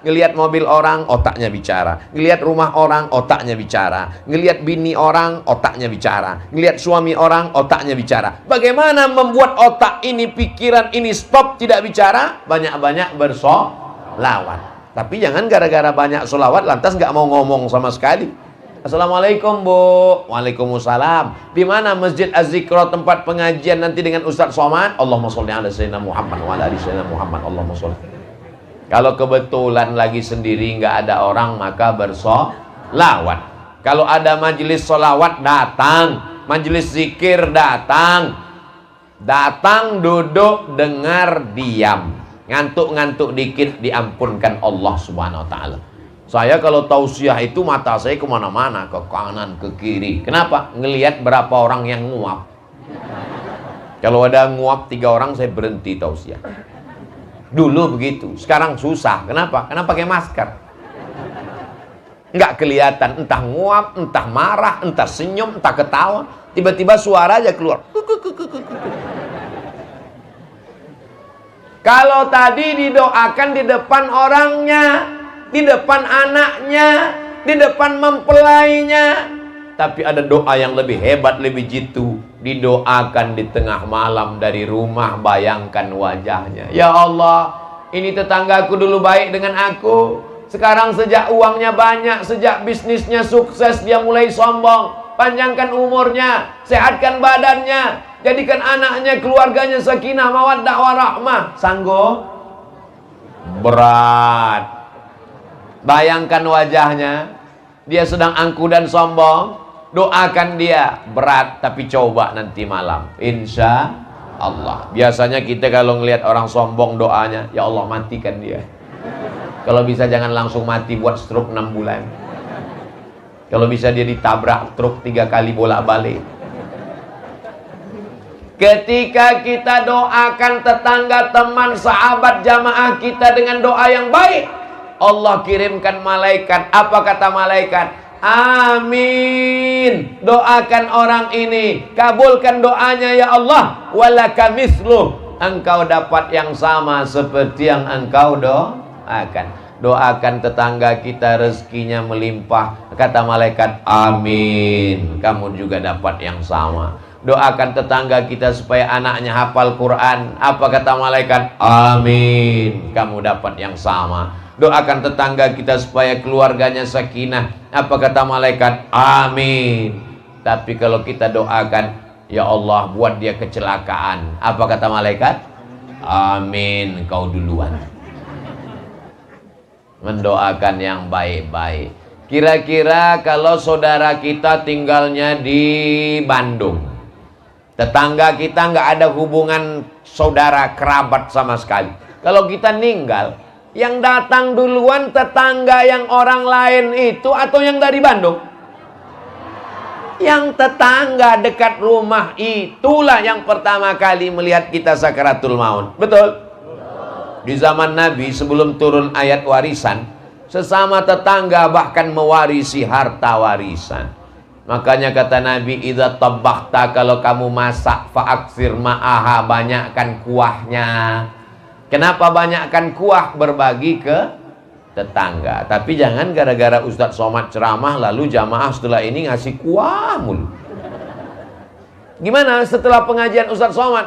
Ngelihat mobil orang, otaknya bicara. Ngelihat rumah orang, otaknya bicara. Ngelihat bini orang, otaknya bicara. Ngelihat suami orang, otaknya bicara. Bagaimana membuat otak ini, pikiran ini stop, tidak bicara? Banyak-banyak bersolawat. Tapi jangan gara-gara banyak solawat lantas nggak mau ngomong sama sekali. Assalamualaikum Bu. Waalaikumsalam. Di mana Masjid Az-Zikra tempat pengajian nanti dengan Ustaz Somad? Allahumma sholli ala sayyidina Muhammad wa ala ali sayyidina Muhammad. Allahumma sholli. Kalau kebetulan lagi sendiri nggak ada orang maka bersolawat. Kalau ada majelis solawat datang, majelis zikir datang. Datang, duduk, dengar, diam. Ngantuk-ngantuk dikit diampunkan Allah Subhanahu wa ta'ala. Saya kalau tausiah itu mata saya kemana-mana, ke kanan, ke kiri. Kenapa? Ngelihat berapa orang yang nguap. Kalau ada nguap 3 orang saya berhenti tausiah. Dulu begitu, sekarang susah. Kenapa? Karena pakai masker. Nggak kelihatan, entah nguap, entah marah, entah senyum, entah ketawa. Tiba-tiba suara aja keluar. Kalau tadi didoakan di depan orangnya, di depan anaknya, di depan mempelainya. Tapi ada doa yang lebih hebat, lebih jitu. Didoakan di tengah malam dari rumah, bayangkan wajahnya. Ya Allah, ini tetanggaku dulu baik dengan aku. Sekarang sejak uangnya banyak, sejak bisnisnya sukses, dia mulai sombong. Panjangkan umurnya, sehatkan badannya, jadikan anaknya, keluarganya sakinah, mawaddah, warahmah. Sanggup? Berat. Bayangkan wajahnya, dia sedang angku dan sombong. Doakan dia, berat, tapi coba nanti malam, insya Allah. Biasanya kita kalau ngelihat orang sombong doanya, ya Allah matikan dia. Kalau bisa jangan langsung mati, buat stroke 6 bulan. Kalau bisa dia ditabrak truk 3 kali bolak-balik. Ketika kita doakan tetangga, teman, sahabat, jamaah kita dengan doa yang baik, Allah kirimkan malaikat. Apa kata malaikat? Amin. amin, doakan orang ini, kabulkan doanya ya Allah, walaka misluh, engkau dapat yang sama seperti yang engkau doakan. Doakan tetangga kita rezekinya melimpah, kata malaikat amin, kamu juga dapat yang sama. Doakan tetangga kita supaya anaknya hafal Quran, apa kata malaikat? Amin, kamu dapat yang sama. Doakan tetangga kita supaya keluarganya sakinah, apa kata malaikat? Amin. Tapi kalau kita doakan, ya Allah buat dia kecelakaan, apa kata malaikat? Amin, kau duluan. Mendoakan yang baik-baik. Kira-kira kalau saudara kita tinggalnya di Bandung, tetangga kita nggak ada hubungan saudara kerabat sama sekali, kalau kita ninggal, yang datang duluan tetangga yang orang lain itu atau yang dari Bandung? Yang tetangga dekat rumah itulah yang pertama kali melihat kita sakaratul maut. Betul? Di zaman Nabi sebelum turun ayat warisan, sesama tetangga bahkan mewarisi harta warisan. Makanya kata Nabi, idza tabakhta, kalau kamu masak fa'aksir ma'aha, banyakkan kuahnya. Kenapa banyakkan kuah? Berbagi ke tetangga. Tapi jangan gara-gara Ustadz Somad ceramah lalu jamaah setelah ini ngasih kuah mulu. Gimana setelah pengajian Ustadz Somad?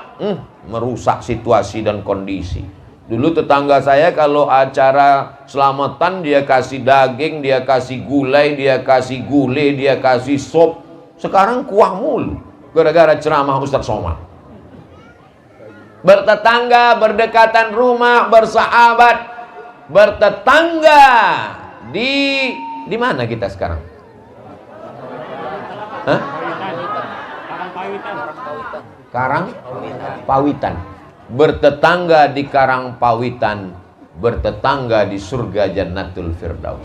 Merusak situasi dan kondisi. Dulu tetangga saya kalau acara selamatan dia kasih daging, dia kasih gulai, dia kasih gulai, dia kasih sop. Sekarang kuah mulu gara-gara ceramah Ustadz Somad. Bertetangga, berdekatan rumah, bersahabat, bertetangga. Di mana kita sekarang? Hah? Karang Pawitan. Bertetangga di Karang Pawitan, bertetangga di surga Jannatul Firdaus.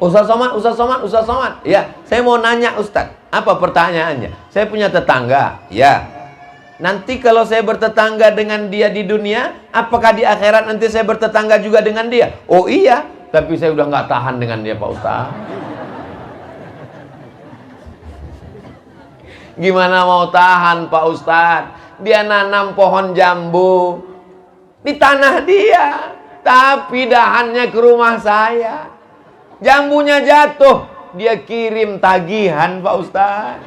Ustaz Somad. Ya, saya mau nanya Ustaz, apa pertanyaannya? Saya punya tetangga, ya. Nanti kalau saya bertetangga dengan dia di dunia, apakah di akhirat nanti saya bertetangga juga dengan dia? Oh iya, tapi saya udah nggak tahan dengan dia Pak Ustaz. Gimana mau tahan Pak Ustaz? Dia nanam pohon jambu di tanah dia, tapi dahannya ke rumah saya. Jambunya jatuh, dia kirim tagihan Pak Ustaz.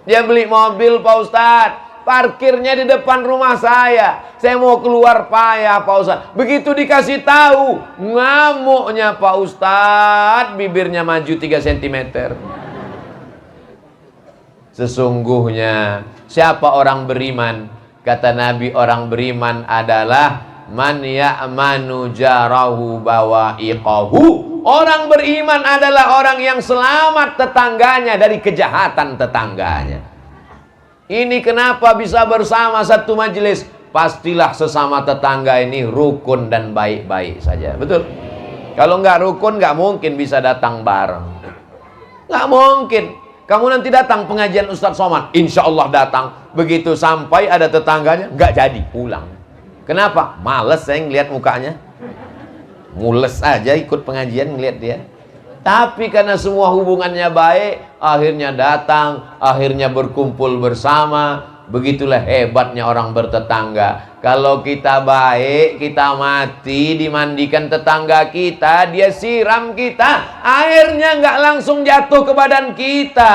Dia beli mobil Pak Ustaz, parkirnya di depan rumah saya. Saya mau keluar payah Pak Ustaz. Begitu dikasih tahu, ngamuknya Pak Ustaz, bibirnya maju 3 cm. Sesungguhnya siapa orang beriman? Kata Nabi, orang beriman adalah man ya'manu jarahu bawa'iqahu. Orang beriman adalah orang yang selamat tetangganya dari kejahatan tetangganya. Ini kenapa bisa bersama satu majelis? Pastilah sesama tetangga ini rukun dan baik-baik saja. Betul? Kalau nggak rukun nggak mungkin bisa datang bareng. Nggak mungkin. Kamu nanti datang pengajian Ustadz Somad, insya Allah datang. Begitu sampai ada tetangganya, nggak jadi pulang. Kenapa? Males saya ngeliat mukanya. Mules aja ikut pengajian ngeliat dia. Tapi karena semua hubungannya baik, akhirnya datang, akhirnya berkumpul bersama. Begitulah hebatnya orang bertetangga. Kalau kita baik, kita mati, dimandikan tetangga kita, dia siram kita, airnya nggak langsung jatuh ke badan kita.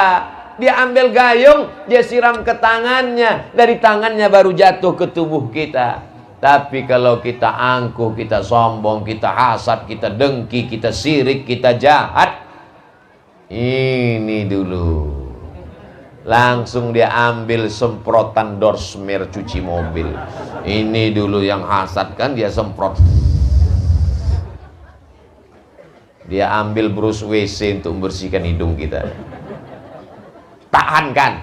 Dia ambil gayung, dia siram ke tangannya, dari tangannya baru jatuh ke tubuh kita. Tapi kalau kita angkuh, kita sombong, kita hasad, kita dengki, kita sirik, kita jahat, ini dulu langsung dia ambil semprotan Dorsmer cuci mobil. Ini dulu yang hasad kan dia semprot. Dia ambil brus WC untuk membersihkan hidung kita. Tahankan,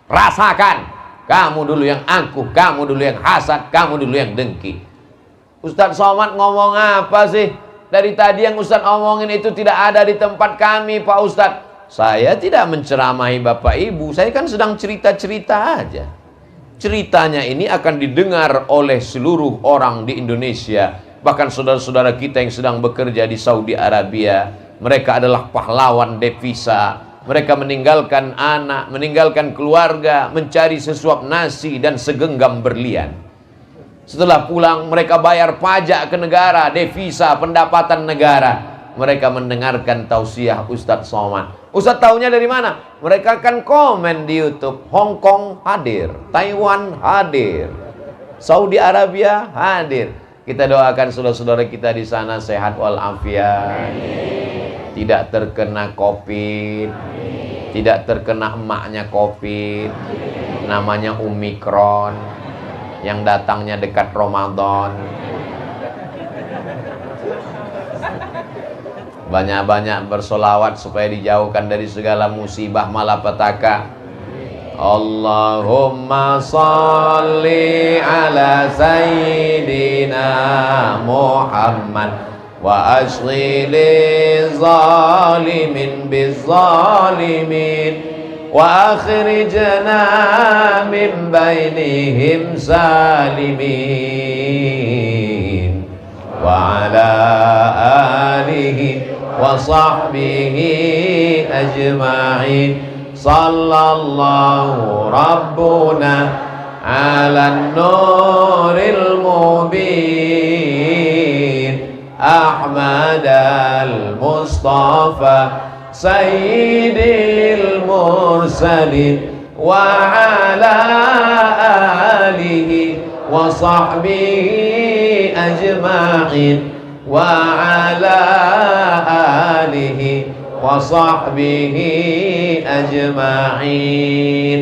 rasakan. Kamu dulu yang angkuh, kamu dulu yang hasad, kamu dulu yang dengki. Ustadz Somad ngomong apa sih? Dari tadi yang Ustadz omongin itu tidak ada di tempat kami Pak Ustadz. Saya tidak menceramahi Bapak Ibu, saya kan sedang cerita-cerita aja. Ceritanya ini akan didengar oleh seluruh orang di Indonesia. Bahkan saudara-saudara kita yang sedang bekerja di Saudi Arabia. Mereka adalah pahlawan devisa. Mereka meninggalkan anak, meninggalkan keluarga, mencari sesuap nasi dan segenggam berlian. Setelah pulang, mereka bayar pajak ke negara, devisa, pendapatan negara. Mereka mendengarkan tausiah Ustadz Somad. Ustadz taunya dari mana? Mereka kan komen di YouTube. Hong Kong hadir, Taiwan hadir, Saudi Arabia hadir. Kita doakan saudara-saudara kita di sana sehat walafiat, tidak terkena COVID, tidak terkena emaknya COVID, namanya Omikron, yang datangnya dekat Ramadan. Banyak-banyak bersolawat supaya dijauhkan dari segala musibah malapetaka. Allahumma salli ala sayyidina Muhammad wa ashghil zalimin bizzalimin wa akhrijna min bainihim salimin wa ala alihi wa sahbihi ajma'in. Sallallahu Rabbuna ala nuril mubin Ahmad al-Mustafa Sayyidil Mursalin wa ala alihi wa sahbihi ajma'in wa ala alihi wa sahbihi ajma'in.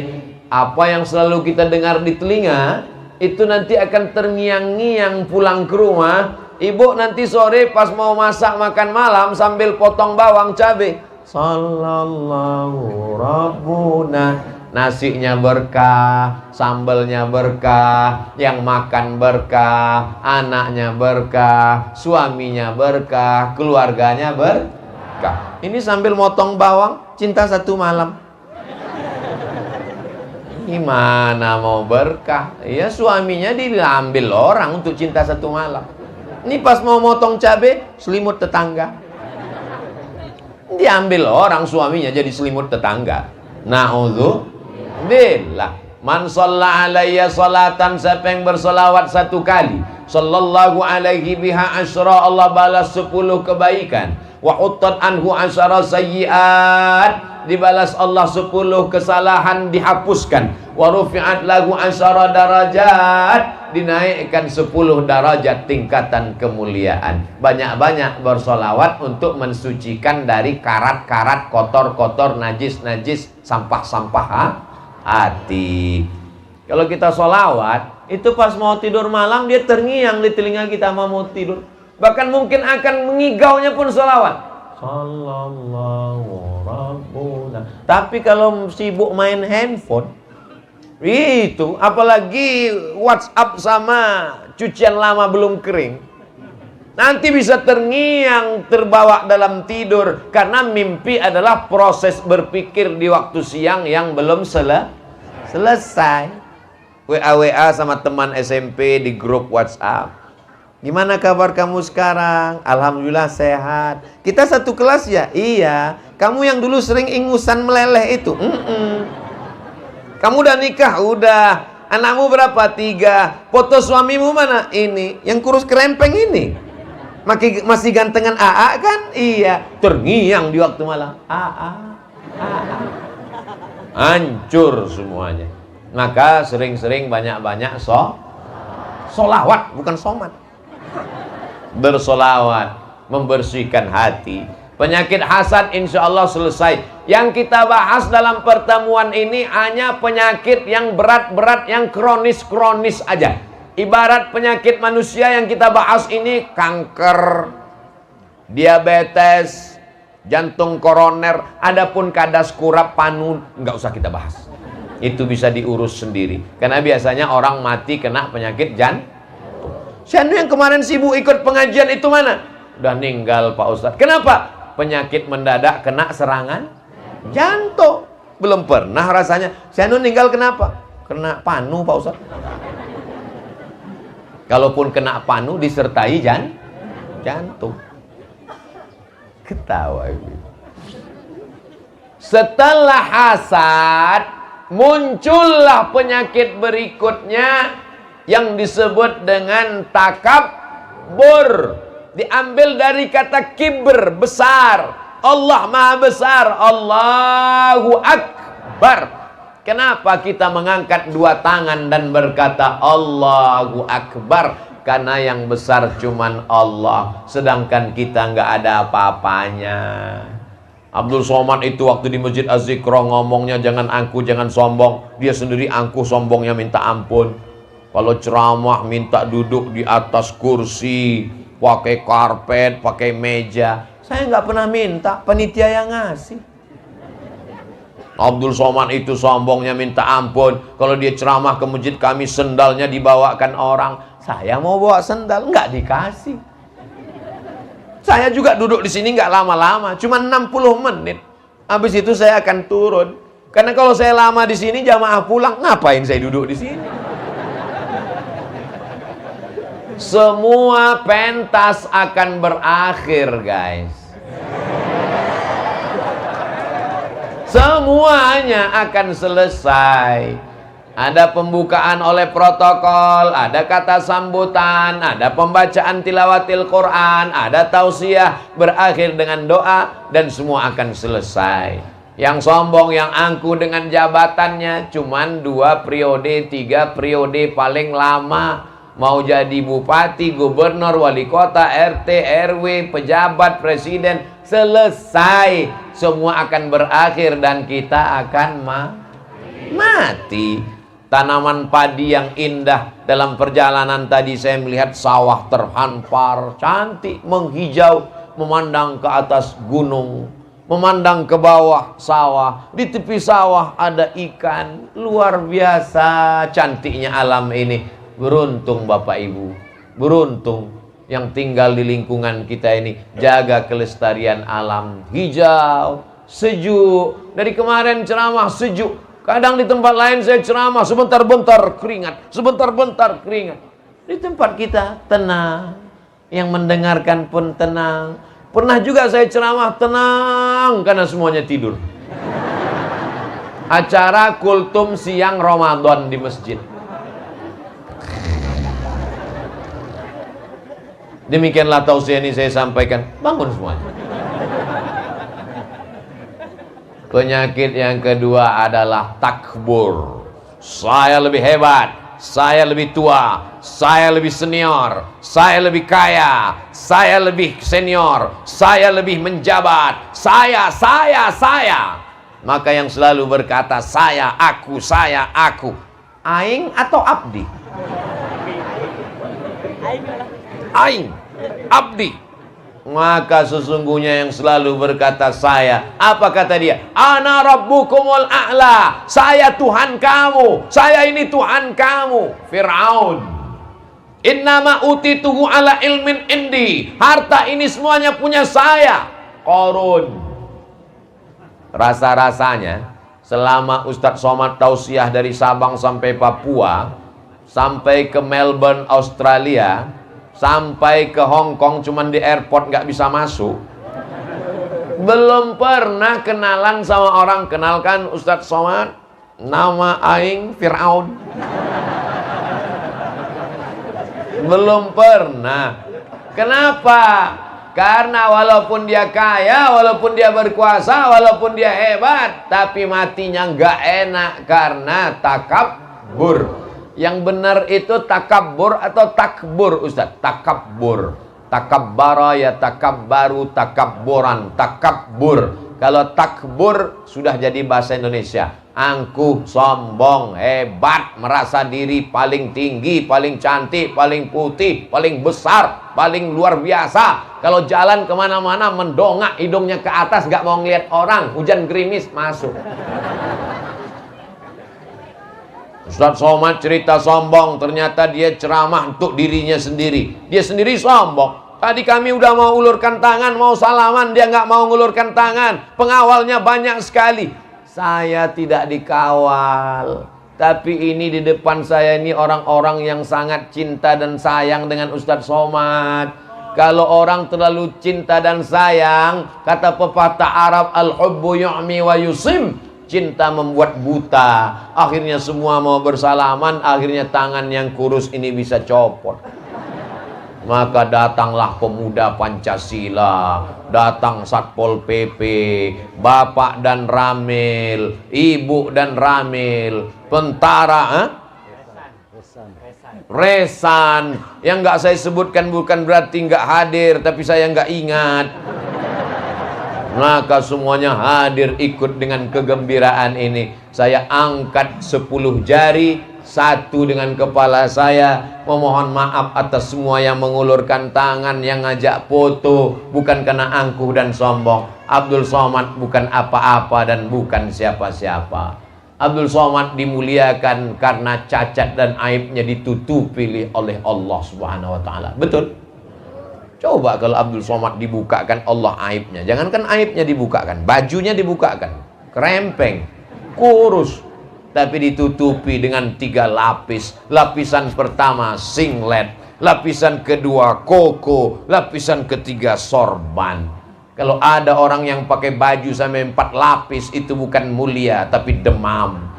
Apa yang selalu kita dengar di telinga itu nanti akan terngiang-ngiang pulang ke rumah. Ibu nanti sore pas mau masak makan malam sambil potong bawang cabai, sallallahu rabbuna, nasinya berkah, sambalnya berkah, yang makan berkah, anaknya berkah, suaminya berkah, keluarganya berkah. Ini sambil motong bawang, cinta satu malam. Gimana mau berkah? Ya suaminya diambil orang untuk cinta satu malam. Ini pas mau motong cabai, selimut tetangga. Diambil orang suaminya jadi selimut tetangga. Na'udzubillah. Man shalla alayya salatan, siapa yang bersolawat satu kali, sallallahu alaihi biha asyra, Allah balas 10 kebaikan. Wa uttat anhu asyara sayyiat, dibalas Allah 10 kesalahan dihapuskan. Wa rufi'at lahu asyara darajat, dinaikkan 10 derajat tingkatan kemuliaan. Banyak-banyak bersolawat untuk mensucikan dari karat-karat kotor-kotor, najis-najis, sampah-sampah hati. Kalau kita solawat, itu pas mau tidur malam dia terngiang di telinga kita mau tidur. Bahkan mungkin akan mengigaunya pun sholawat. Sallallahu rabbuna. Tapi kalau sibuk main handphone, itu apalagi WhatsApp sama cucian lama belum kering, nanti bisa terngiang, terbawa dalam tidur. Karena mimpi adalah proses berpikir di waktu siang yang belum selesai. WA sama teman SMP di grup WhatsApp. Gimana kabar kamu sekarang? Alhamdulillah sehat. Kita satu kelas ya? Iya. Kamu yang dulu sering ingusan meleleh itu? Kamu udah nikah? Udah. Anakmu berapa? 3. Foto suamimu mana? Ini. Yang kurus kerempeng ini. Masih gantengan AA kan? Iya. Terngiang di waktu malam. AA. Hancur semuanya. Maka sering-sering banyak-banyak solawat, bukan somat. Bersolawat, membersihkan hati. Penyakit hasad insya Allah selesai. Yang kita bahas dalam pertemuan ini hanya penyakit yang berat-berat, yang kronis-kronis aja. Ibarat penyakit manusia yang kita bahas ini, kanker, diabetes, jantung koroner. Adapun kadas kurap, panu, nggak usah kita bahas. Itu bisa diurus sendiri. Karena biasanya orang mati kena penyakit jantung. Sianu yang kemarin sibuk ikut pengajian itu mana? Udah ninggal Pak Ustadz. Kenapa? Penyakit mendadak kena serangan jantung. Belum pernah rasanya. Sianu ninggal kenapa? Kena panu Pak Ustadz. Kalaupun kena panu disertai jantung. Ketawa ibu. Setelah hasad, muncullah penyakit berikutnya yang disebut dengan takabur. Diambil dari kata kibr, besar. Allah Maha Besar, Allahu Akbar. Kenapa kita mengangkat dua tangan dan berkata Allahu Akbar? Karena yang besar cuman Allah, sedangkan kita nggak ada apa-apanya. Abdul Somad itu waktu di Masjid Az-Zikra ngomongnya jangan angkuh, jangan sombong. Dia sendiri angkuh, sombongnya minta ampun. Kalau ceramah minta duduk di atas kursi, pakai karpet, pakai meja. Saya nggak pernah minta, panitia yang ngasih. Abdul Somad itu sombongnya minta ampun. Kalau dia ceramah ke masjid kami, sendalnya dibawakan orang. Saya mau bawa sendal, nggak dikasih. Saya juga duduk di sini nggak lama-lama, cuma 60 menit. Habis itu saya akan turun. Karena kalau saya lama di sini, jamaah pulang, ngapain saya duduk di sini? Semua pentas akan berakhir, guys. Semuanya akan selesai. Ada pembukaan oleh protokol, ada kata sambutan, ada pembacaan tilawatil Quran, ada tausiah, berakhir dengan doa, dan semua akan selesai. Yang sombong, yang angkuh dengan jabatannya, cuman 2 periode, 3 periode paling lama. Mau jadi bupati, gubernur, wali kota, RT, RW, pejabat, presiden, selesai. Semua akan berakhir dan kita akan mati. Tanaman padi yang indah dalam perjalanan tadi saya melihat sawah terhampar, cantik, menghijau, memandang ke atas gunung, memandang ke bawah sawah. Di tepi sawah ada ikan, luar biasa cantiknya alam ini. Beruntung Bapak Ibu, beruntung yang tinggal di lingkungan kita ini. Jaga kelestarian alam, hijau, sejuk. Dari kemarin ceramah sejuk. Kadang di tempat lain saya ceramah, sebentar-bentar keringat, sebentar-bentar keringat. Di tempat kita tenang, yang mendengarkan pun tenang. Pernah juga saya ceramah tenang, karena semuanya tidur. Acara kultum siang Ramadan di masjid. Demikianlah tausiah ini saya sampaikan, bangun semuanya. Penyakit yang kedua adalah takbur. Saya lebih hebat, saya lebih tua, saya lebih senior, saya lebih kaya, saya lebih senior, saya lebih menjabat, saya. Maka yang selalu berkata saya, aku, aing atau abdi? Aing, abdi. Maka sesungguhnya yang selalu berkata saya, apa kata dia? Ana rabbukumul a'la, saya Tuhan kamu, saya ini Tuhan kamu. Fir'aun, innama utituhu ala ilmin indi, harta ini semuanya punya saya. Qarun, rasa-rasanya selama Ustadz Somad tausiah dari Sabang sampai Papua, sampai ke Melbourne Australia, sampai ke Hong Kong, cuman di airport nggak bisa masuk. Belum pernah kenalan sama orang. Kenalkan Ustadz Somad, nama aing Fir'aun. Belum pernah. Kenapa? Karena walaupun dia kaya, walaupun dia berkuasa, walaupun dia hebat, tapi matinya nggak enak karena takabur. Yang benar itu takabbur atau takbur, Ustaz? Takabbur. Takabbara ya takabbaru, takabburan, takabbur. Kalau takbur sudah jadi bahasa Indonesia. Angkuh, sombong, hebat, merasa diri paling tinggi, paling cantik, paling putih, paling besar, paling luar biasa. Kalau jalan kemana-mana mendongak hidungnya ke atas, gak mau ngeliat orang. Hujan gerimis masuk. Ustadz Somad cerita sombong, ternyata dia ceramah untuk dirinya sendiri. Dia sendiri sombong. Tadi kami udah mau ulurkan tangan, mau salaman, dia nggak mau ngulurkan tangan. Pengawalnya banyak sekali. Saya tidak dikawal. Tapi ini di depan saya ini orang-orang yang sangat cinta dan sayang dengan Ustadz Somad. Kalau orang terlalu cinta dan sayang, kata pepatah Arab, al-hubbu yu'mi wa yusim, cinta membuat buta. Akhirnya semua mau bersalaman, akhirnya tangan yang kurus ini bisa copot. Maka datanglah pemuda Pancasila, datang Satpol PP, bapak dan ramil, ibu dan ramil, tentara, resan. Yang nggak saya sebutkan bukan berarti nggak hadir, tapi saya nggak ingat. Maka semuanya hadir ikut dengan kegembiraan ini. Saya angkat 10 jari, satu dengan kepala saya, memohon maaf atas semua yang mengulurkan tangan, yang ngajak foto, bukan karena angkuh dan sombong. Abdul Somad bukan apa-apa dan bukan siapa-siapa. Abdul Somad dimuliakan karena cacat dan aibnya ditutupi oleh Allah Subhanahu wa taala. Betul? Coba kalau Abdul Somad dibukakan Allah aibnya. Jangankan aibnya dibukakan, bajunya dibukakan, krempeng, kurus, tapi ditutupi dengan 3 lapis. Lapisan pertama singlet, lapisan kedua koko, lapisan ketiga sorban. Kalau ada orang yang pakai baju sampai 4 lapis, itu bukan mulia tapi demam.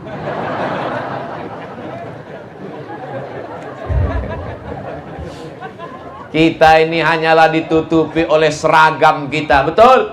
Kita ini hanyalah ditutupi oleh seragam kita, betul?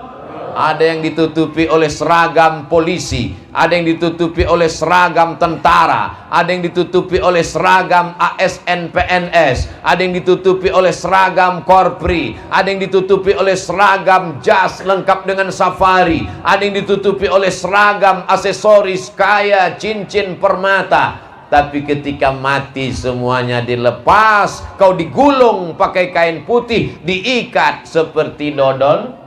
Ada yang ditutupi oleh seragam polisi, ada yang ditutupi oleh seragam tentara, ada yang ditutupi oleh seragam ASN PNS, ada yang ditutupi oleh seragam korpri, ada yang ditutupi oleh seragam jas lengkap dengan safari, ada yang ditutupi oleh seragam aksesoris kaya, cincin, permata. Tapi ketika mati semuanya dilepas, kau digulung pakai kain putih, diikat seperti dodol.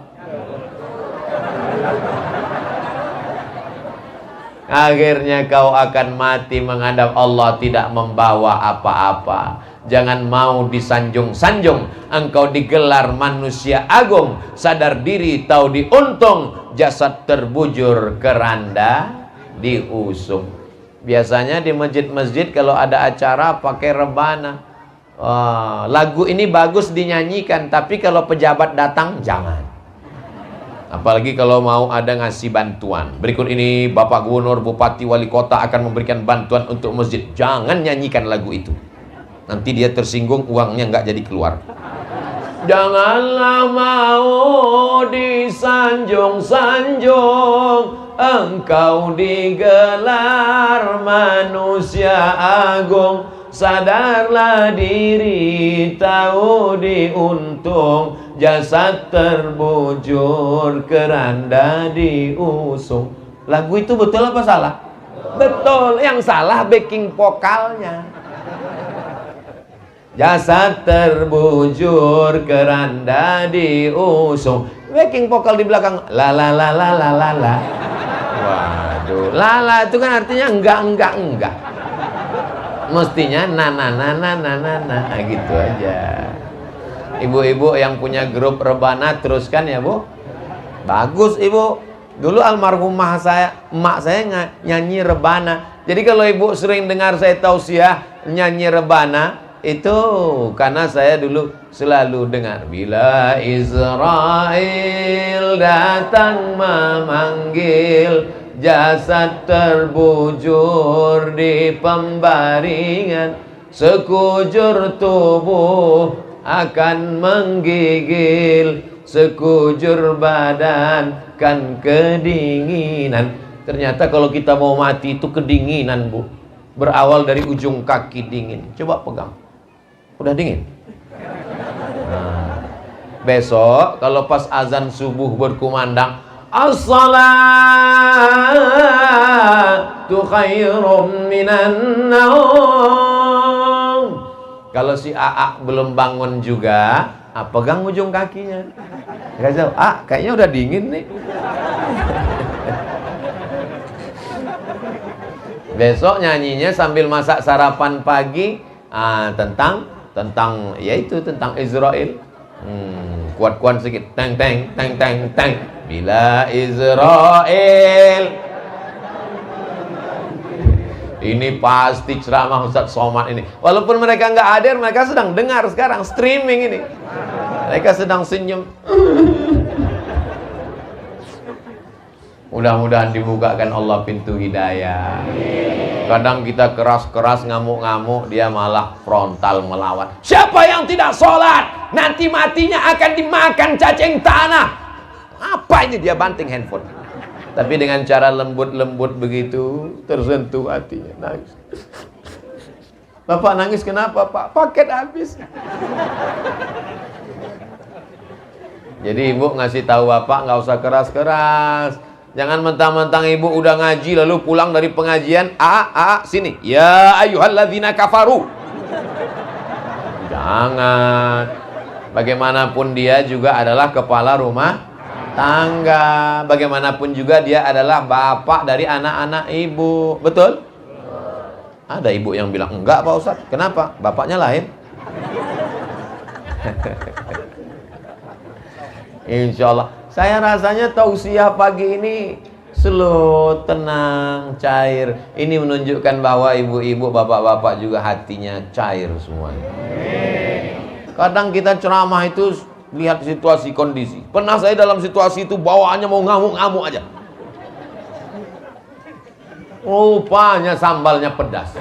Akhirnya kau akan mati menghadap Allah tidak membawa apa-apa. Jangan mau disanjung-sanjung. Engkau digelar manusia agung, sadar diri tahu diuntung, jasad terbujur keranda diusung. Biasanya di masjid-masjid kalau ada acara pakai rebana. Lagu ini bagus dinyanyikan, tapi kalau pejabat datang jangan. Apalagi kalau mau ada ngasih bantuan. Berikut ini Bapak Gubernur, Bupati, Wali Kota akan memberikan bantuan untuk masjid. Jangan nyanyikan lagu itu. Nanti dia tersinggung, uangnya nggak jadi keluar. Janganlah mau disanjung-sanjung, engkau digelar manusia agung. Sadarlah diri tahu diuntung, jasad terbujur keranda diusung. Lagu itu betul apa salah? Betul. Yang salah backing vokalnya. Jasad terbujur keranda diusung, backing vokal di belakang la la la la la la la. Waduh, lala itu kan artinya enggak. Mestinya na gitu aja. Ibu-ibu yang punya grup rebana teruskan ya, Bu. Bagus, Ibu. Dulu almarhumah saya, emak saya nyanyi rebana. Jadi kalau Ibu sering dengar saya tausiah nyanyi rebana, itu karena saya dulu selalu dengar bila Israel datang memanggil, jasad terbujur di pembaringan, sekujur tubuh akan menggigil, sekujur badan kan kedinginan. Ternyata kalau kita mau mati itu kedinginan, Bu. Berawal dari ujung kaki dingin. Coba pegang. Udah dingin. Nah, besok kalau pas azan subuh berkumandang, as-salatu khairum minan naum. Kalau si AA belum bangun juga, pegang ujung kakinya. Gak jauh. Kayaknya udah dingin nih. Besok nyanyinya sambil masak sarapan pagi, tentang yaitu tentang Israel. Kuat-kuat sedikit. Teng teng teng teng teng. Bila Israel. Ini pasti ceramah Ustaz Somad ini. Walaupun mereka nggak hadir, mereka sedang dengar sekarang streaming ini. Mereka sedang senyum. Mudah-mudahan dibukakan Allah pintu hidayah. Kadang kita keras-keras ngamuk-ngamuk, dia malah frontal melawan. Siapa yang tidak sholat, nanti matinya akan dimakan cacing tanah. Apa ini? Dia banting handphone. Tapi dengan cara lembut-lembut begitu, tersentuh hatinya, nangis. Bapak nangis kenapa, Pak? Paket habis. Jadi ibu ngasih tahu bapak, nggak usah keras-keras. Jangan mentang-mentang ibu udah ngaji lalu pulang dari pengajian, sini. Ya ayyuhalladzina kafaru. Jangan. Bagaimanapun dia juga adalah kepala rumah tangga. Bagaimanapun juga dia adalah bapak dari anak-anak ibu. Betul? Ada ibu yang bilang, enggak Pak Ustadz. Kenapa? Bapaknya lain. Insya Allah. Saya rasanya tausiah pagi ini slow, tenang, cair. Ini menunjukkan bahwa ibu-ibu, bapak-bapak juga hatinya cair semuanya. Kadang kita ceramah itu lihat situasi kondisi. Pernah saya dalam situasi itu bawaannya mau ngamuk-ngamuk aja. Rupanya sambalnya pedas.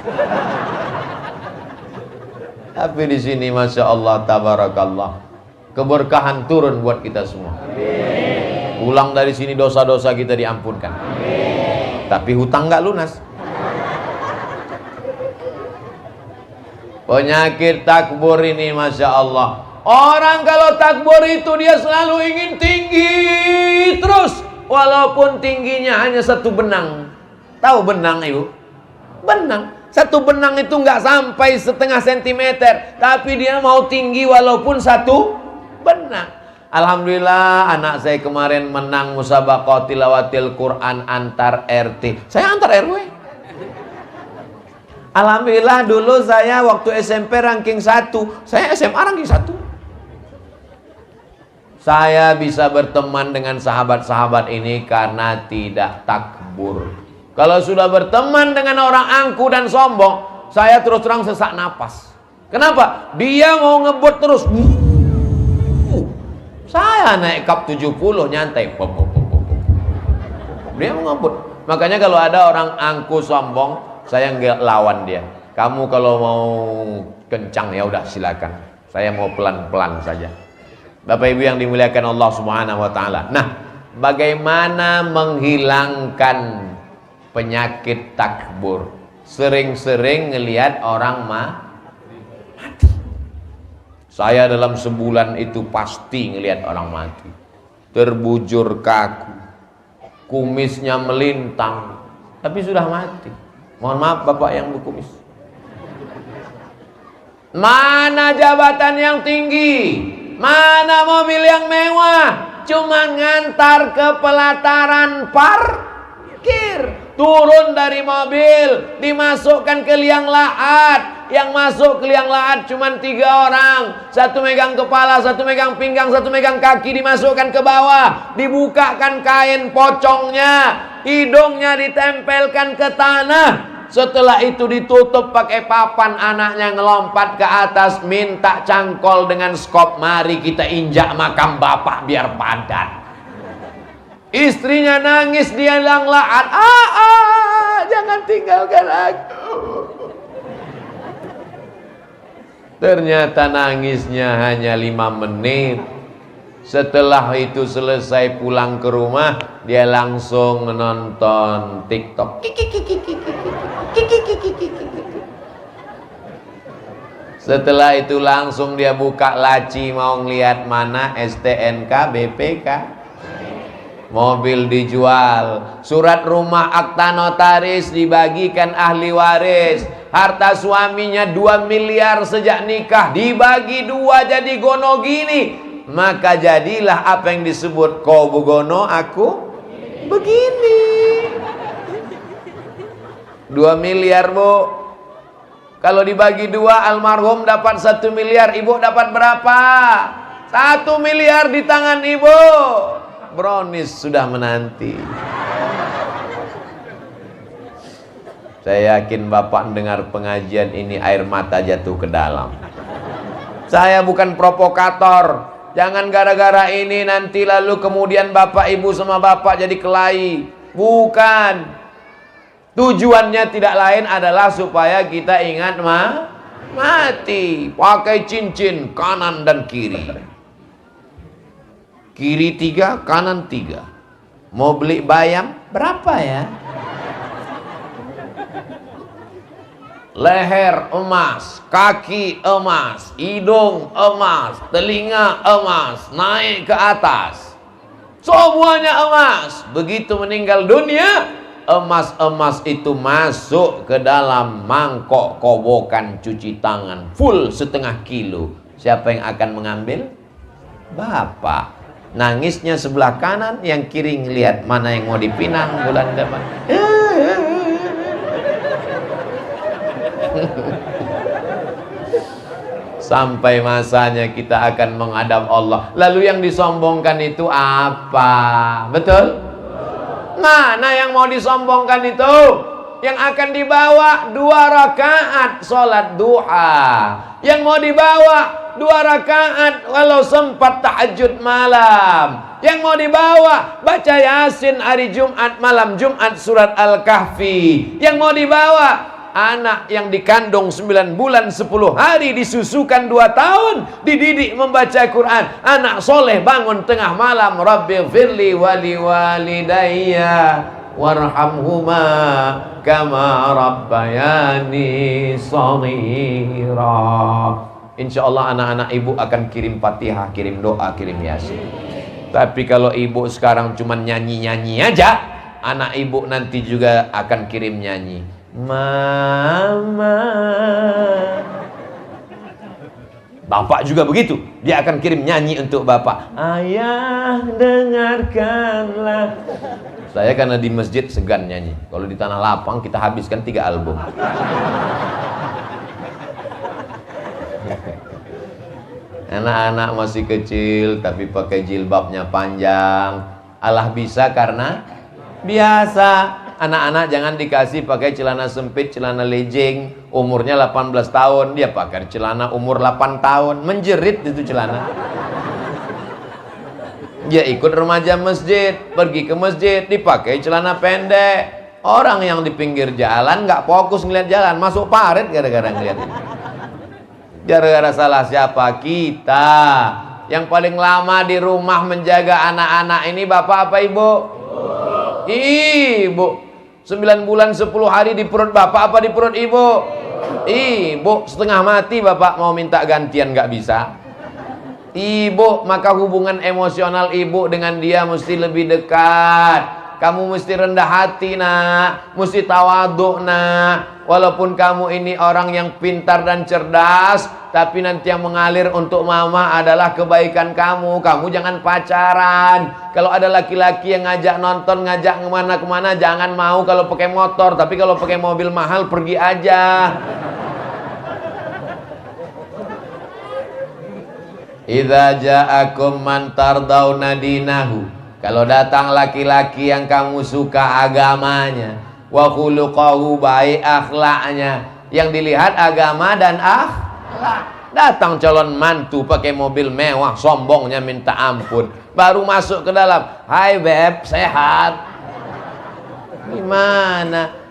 Tapi di sini masya Allah tabarakallah, keberkahan turun buat kita semua. Pulang dari sini dosa-dosa kita diampunkan. Tapi hutang nggak lunas. Penyakit takbur ini masya Allah. Orang kalau takbur itu dia selalu ingin tinggi terus, walaupun tingginya hanya satu benang. Tahu benang ibu? Benang. Satu benang itu nggak sampai setengah sentimeter, tapi dia mau tinggi walaupun satu benang. Alhamdulillah anak saya kemarin menang musabaqah tilawatil Quran antar RT. Saya antar RW. Alhamdulillah dulu saya waktu SMP ranking 1, saya SMA ranking 1. Saya bisa berteman dengan sahabat-sahabat ini karena tidak takbur. Kalau sudah berteman dengan orang angku dan sombong, saya terus terang sesak napas. Kenapa? Dia mau ngebut terus. Saya naik kap 70 nyantai. Dia mau ngebut. Makanya kalau ada orang angku sombong, saya nggak lawan dia. Kamu kalau mau kencang ya udah silakan. Saya mau pelan-pelan saja. Bapak Ibu yang dimuliakan Allah Subhanahu wa taala. Nah, bagaimana menghilangkan penyakit takbur? Sering-sering ngelihat orang mati. Saya dalam sebulan itu pasti ngelihat orang mati. Terbujur kaku, kumisnya melintang, tapi sudah mati. Mohon maaf Bapak yang berkumis. Mana jabatan yang tinggi? Mana mobil yang mewah? Cuma ngantar ke pelataran parkir. Turun dari mobil, dimasukkan ke liang lahat. Yang masuk ke liang lahat cuma 3 orang. Satu megang kepala, satu megang pinggang, satu megang kaki. Dimasukkan ke bawah, dibukakan kain pocongnya, hidungnya ditempelkan ke tanah. Setelah itu ditutup pakai papan. Anaknya ngelompat ke atas, minta cangkol dengan skop. Mari kita injak makam bapak biar padat. Istrinya nangis di liang lahat. Jangan tinggalkan aku. Ternyata nangisnya hanya 5 menit. Setelah itu selesai pulang ke rumah, dia langsung menonton TikTok. Setelah itu langsung dia buka laci mau ngeliat mana STNK, BPK. Mobil dijual, surat rumah akta notaris dibagikan ahli waris. Harta suaminya 2 miliar sejak nikah, dibagi 2 jadi gono gini. Maka jadilah apa yang disebut kau begono aku begini. 2 miliar bu. Kalau dibagi 2, almarhum dapat 1 miliar, ibu dapat berapa? 1 miliar di tangan ibu. Brownies sudah menanti. Saya yakin Bapak dengar pengajian ini air mata jatuh ke dalam. Saya bukan provokator. Jangan gara-gara ini nanti lalu kemudian bapak ibu sama bapak jadi kelahi. Bukan. Tujuannya tidak lain adalah supaya kita ingat mati. Pakai cincin kanan dan kiri. Kiri 3, kanan 3. Mau beli bayam berapa ya? Leher emas, kaki emas, hidung emas, telinga emas, naik ke atas, semuanya emas. Begitu meninggal dunia, emas-emas itu masuk ke dalam mangkok kobokan cuci tangan full 1,5 kilo. Siapa yang akan mengambil? Bapak. Nangisnya sebelah kanan, yang kiri ngelihat mana yang mau dipinang bulan depan. Sampai masanya kita akan menghadap Allah. Lalu yang disombongkan itu apa? Betul? Mana yang mau disombongkan itu? Yang akan dibawa 2 rakaat sholat duha. Yang mau dibawa 2 rakaat kalau sempat tahajud malam. Yang mau dibawa baca Yasin hari Jumat malam, Jumat surat Al-Kahfi. Yang mau dibawa anak yang dikandung 9 bulan 10 hari, disusukan 2 tahun, dididik membaca Quran. Anak soleh bangun tengah malam, Rabbighfirli wali walidayya warhamhuma kama rabbayani shaghira. Insyaallah anak-anak ibu akan kirim Fatihah, kirim doa, kirim Yasin. Tapi kalau ibu sekarang cuma nyanyi-nyanyi aja, anak ibu nanti juga akan kirim nyanyi. Mama. Bapak juga begitu, dia akan kirim nyanyi untuk bapak. Ayah dengarkanlah. Saya karena di masjid segan nyanyi. Kalau di tanah lapang kita habiskan 3 album. Anak-anak masih kecil tapi pakai jilbabnya panjang. Allah bisa karena biasa. Anak-anak jangan dikasih pakai celana sempit, celana legging, umurnya 18 tahun, dia pakai celana umur 8 tahun, menjerit itu celana. Dia ikut remaja masjid, pergi ke masjid, dipakai celana pendek. Orang yang di pinggir jalan nggak fokus ngeliat jalan, masuk parit gara-gara ngeliat ini. Gara-gara salah siapa? Kita. Yang paling lama di rumah menjaga anak-anak ini bapak apa ibu? Ibu. 9 bulan 10 hari di perut bapak apa di perut ibu? Ibu. Setengah mati bapak mau minta gantian nggak bisa. Ibu, maka hubungan emosional ibu dengan dia mesti lebih dekat. Kamu mesti rendah hati nak, mesti tawaduk nak. Walaupun kamu ini orang yang pintar dan cerdas, tapi nanti yang mengalir untuk mama adalah kebaikan kamu. Kamu jangan pacaran. Kalau ada laki-laki yang ngajak nonton, ngajak kemana-kemana, jangan mau kalau pakai motor. Tapi kalau pakai mobil mahal, pergi aja. Idza ja'akum man tardawna dinahu. Kalau datang laki-laki yang kamu suka agamanya, wa khuluquhu, baik akhlaknya, yang dilihat agama dan akhlak. Datang calon mantu pakai mobil mewah, sombongnya minta ampun. Baru masuk ke dalam, hai beb, sehat. Gimana?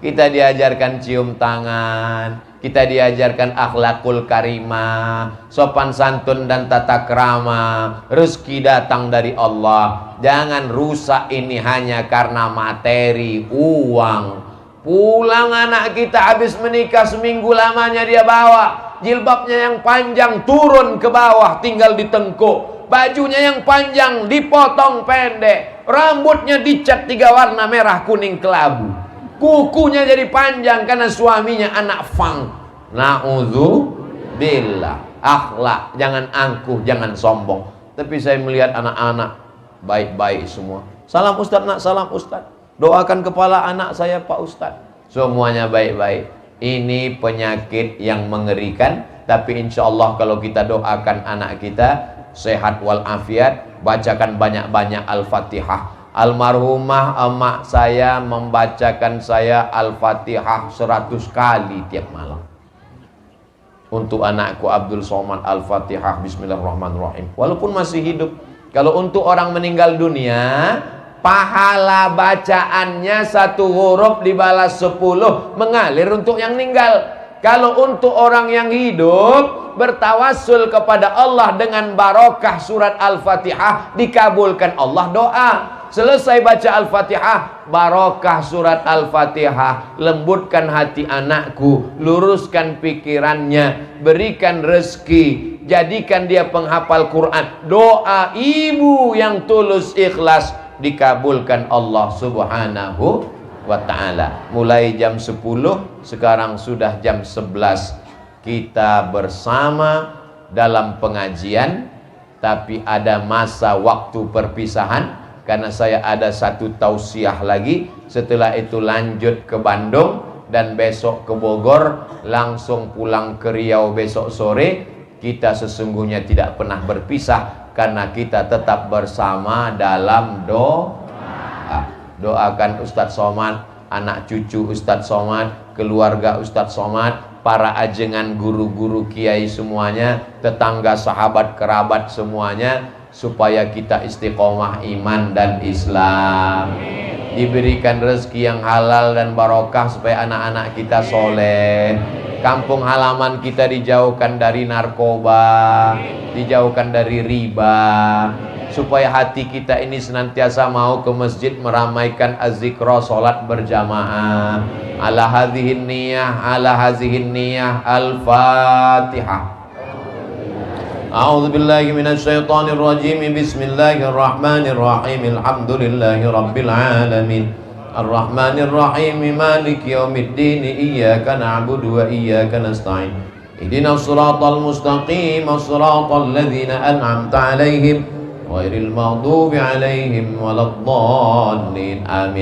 Kita diajarkan cium tangan, kita diajarkan akhlakul karimah, sopan santun dan tata krama. Rezeki datang dari Allah. Jangan rusak ini hanya karena materi, uang. Pulang anak kita habis menikah seminggu lamanya dia bawa jilbabnya yang panjang turun ke bawah tinggal ditengkuk, bajunya yang panjang dipotong pendek, rambutnya dicat 3 warna merah kuning kelabu, kukunya jadi panjang karena suaminya anak fang. Na'udzubillah. Akhlak, jangan angkuh, jangan sombong. Tapi saya melihat anak-anak baik-baik semua. Salam Ustadz nak, salam Ustadz. Doakan kepala anak saya Pak Ustadz. Semuanya baik-baik. Ini penyakit yang mengerikan. Tapi insya Allah kalau kita doakan anak kita sehat walafiat, bacakan banyak-banyak Al-Fatihah. Almarhumah emak saya membacakan saya Al-Fatihah 100 kali tiap malam. Untuk anakku Abdul Somad Al-Fatihah Bismillahirrahmanirrahim. Walaupun masih hidup. Kalau untuk orang meninggal dunia, pahala bacaannya 1 huruf dibalas 10, mengalir untuk yang meninggal. Kalau untuk orang yang hidup, bertawassul kepada Allah dengan barokah surat Al-Fatihah, dikabulkan Allah doa. Selesai baca Al-Fatihah, barokah surat Al-Fatihah, lembutkan hati anakku, luruskan pikirannya, berikan rezeki, jadikan dia penghafal Quran. Doa ibu yang tulus ikhlas dikabulkan Allah Subhanahu wa ta'ala. Mulai jam 10, sekarang sudah jam 11. Kita bersama dalam pengajian, tapi ada masa waktu perpisahan karena saya ada 1 tausiah lagi. Setelah itu lanjut ke Bandung dan besok ke Bogor, langsung pulang ke Riau besok sore. Kita sesungguhnya tidak pernah berpisah karena kita tetap bersama dalam doa. Doakan Ustadz Somad, anak cucu Ustadz Somad, keluarga Ustadz Somad, para ajengan guru-guru kiai semuanya, tetangga sahabat kerabat semuanya, supaya kita istiqomah iman dan Islam, diberikan rezeki yang halal dan barokah, supaya anak-anak kita soleh, kampung halaman kita dijauhkan dari narkoba, dijauhkan dari riba, supaya hati kita ini senantiasa mau ke masjid meramaikan az-zikra, salat berjamaah. Ala hadhihin niyah, al-Fatihah. A'udzu billahi minasy syaithanir rajim. Bismillahirrahmanirrahim. Alhamdulillahi rabbil alamin. Arrahmanir rahim. Maliki yaumiddin. Iyyaka na'budu wa iyyaka nasta'in. Ihdinas siratal mustaqim. Shiratal ladzina an'amta 'alaihim ghairil maghdubi 'alaihim waladdallin. Amin.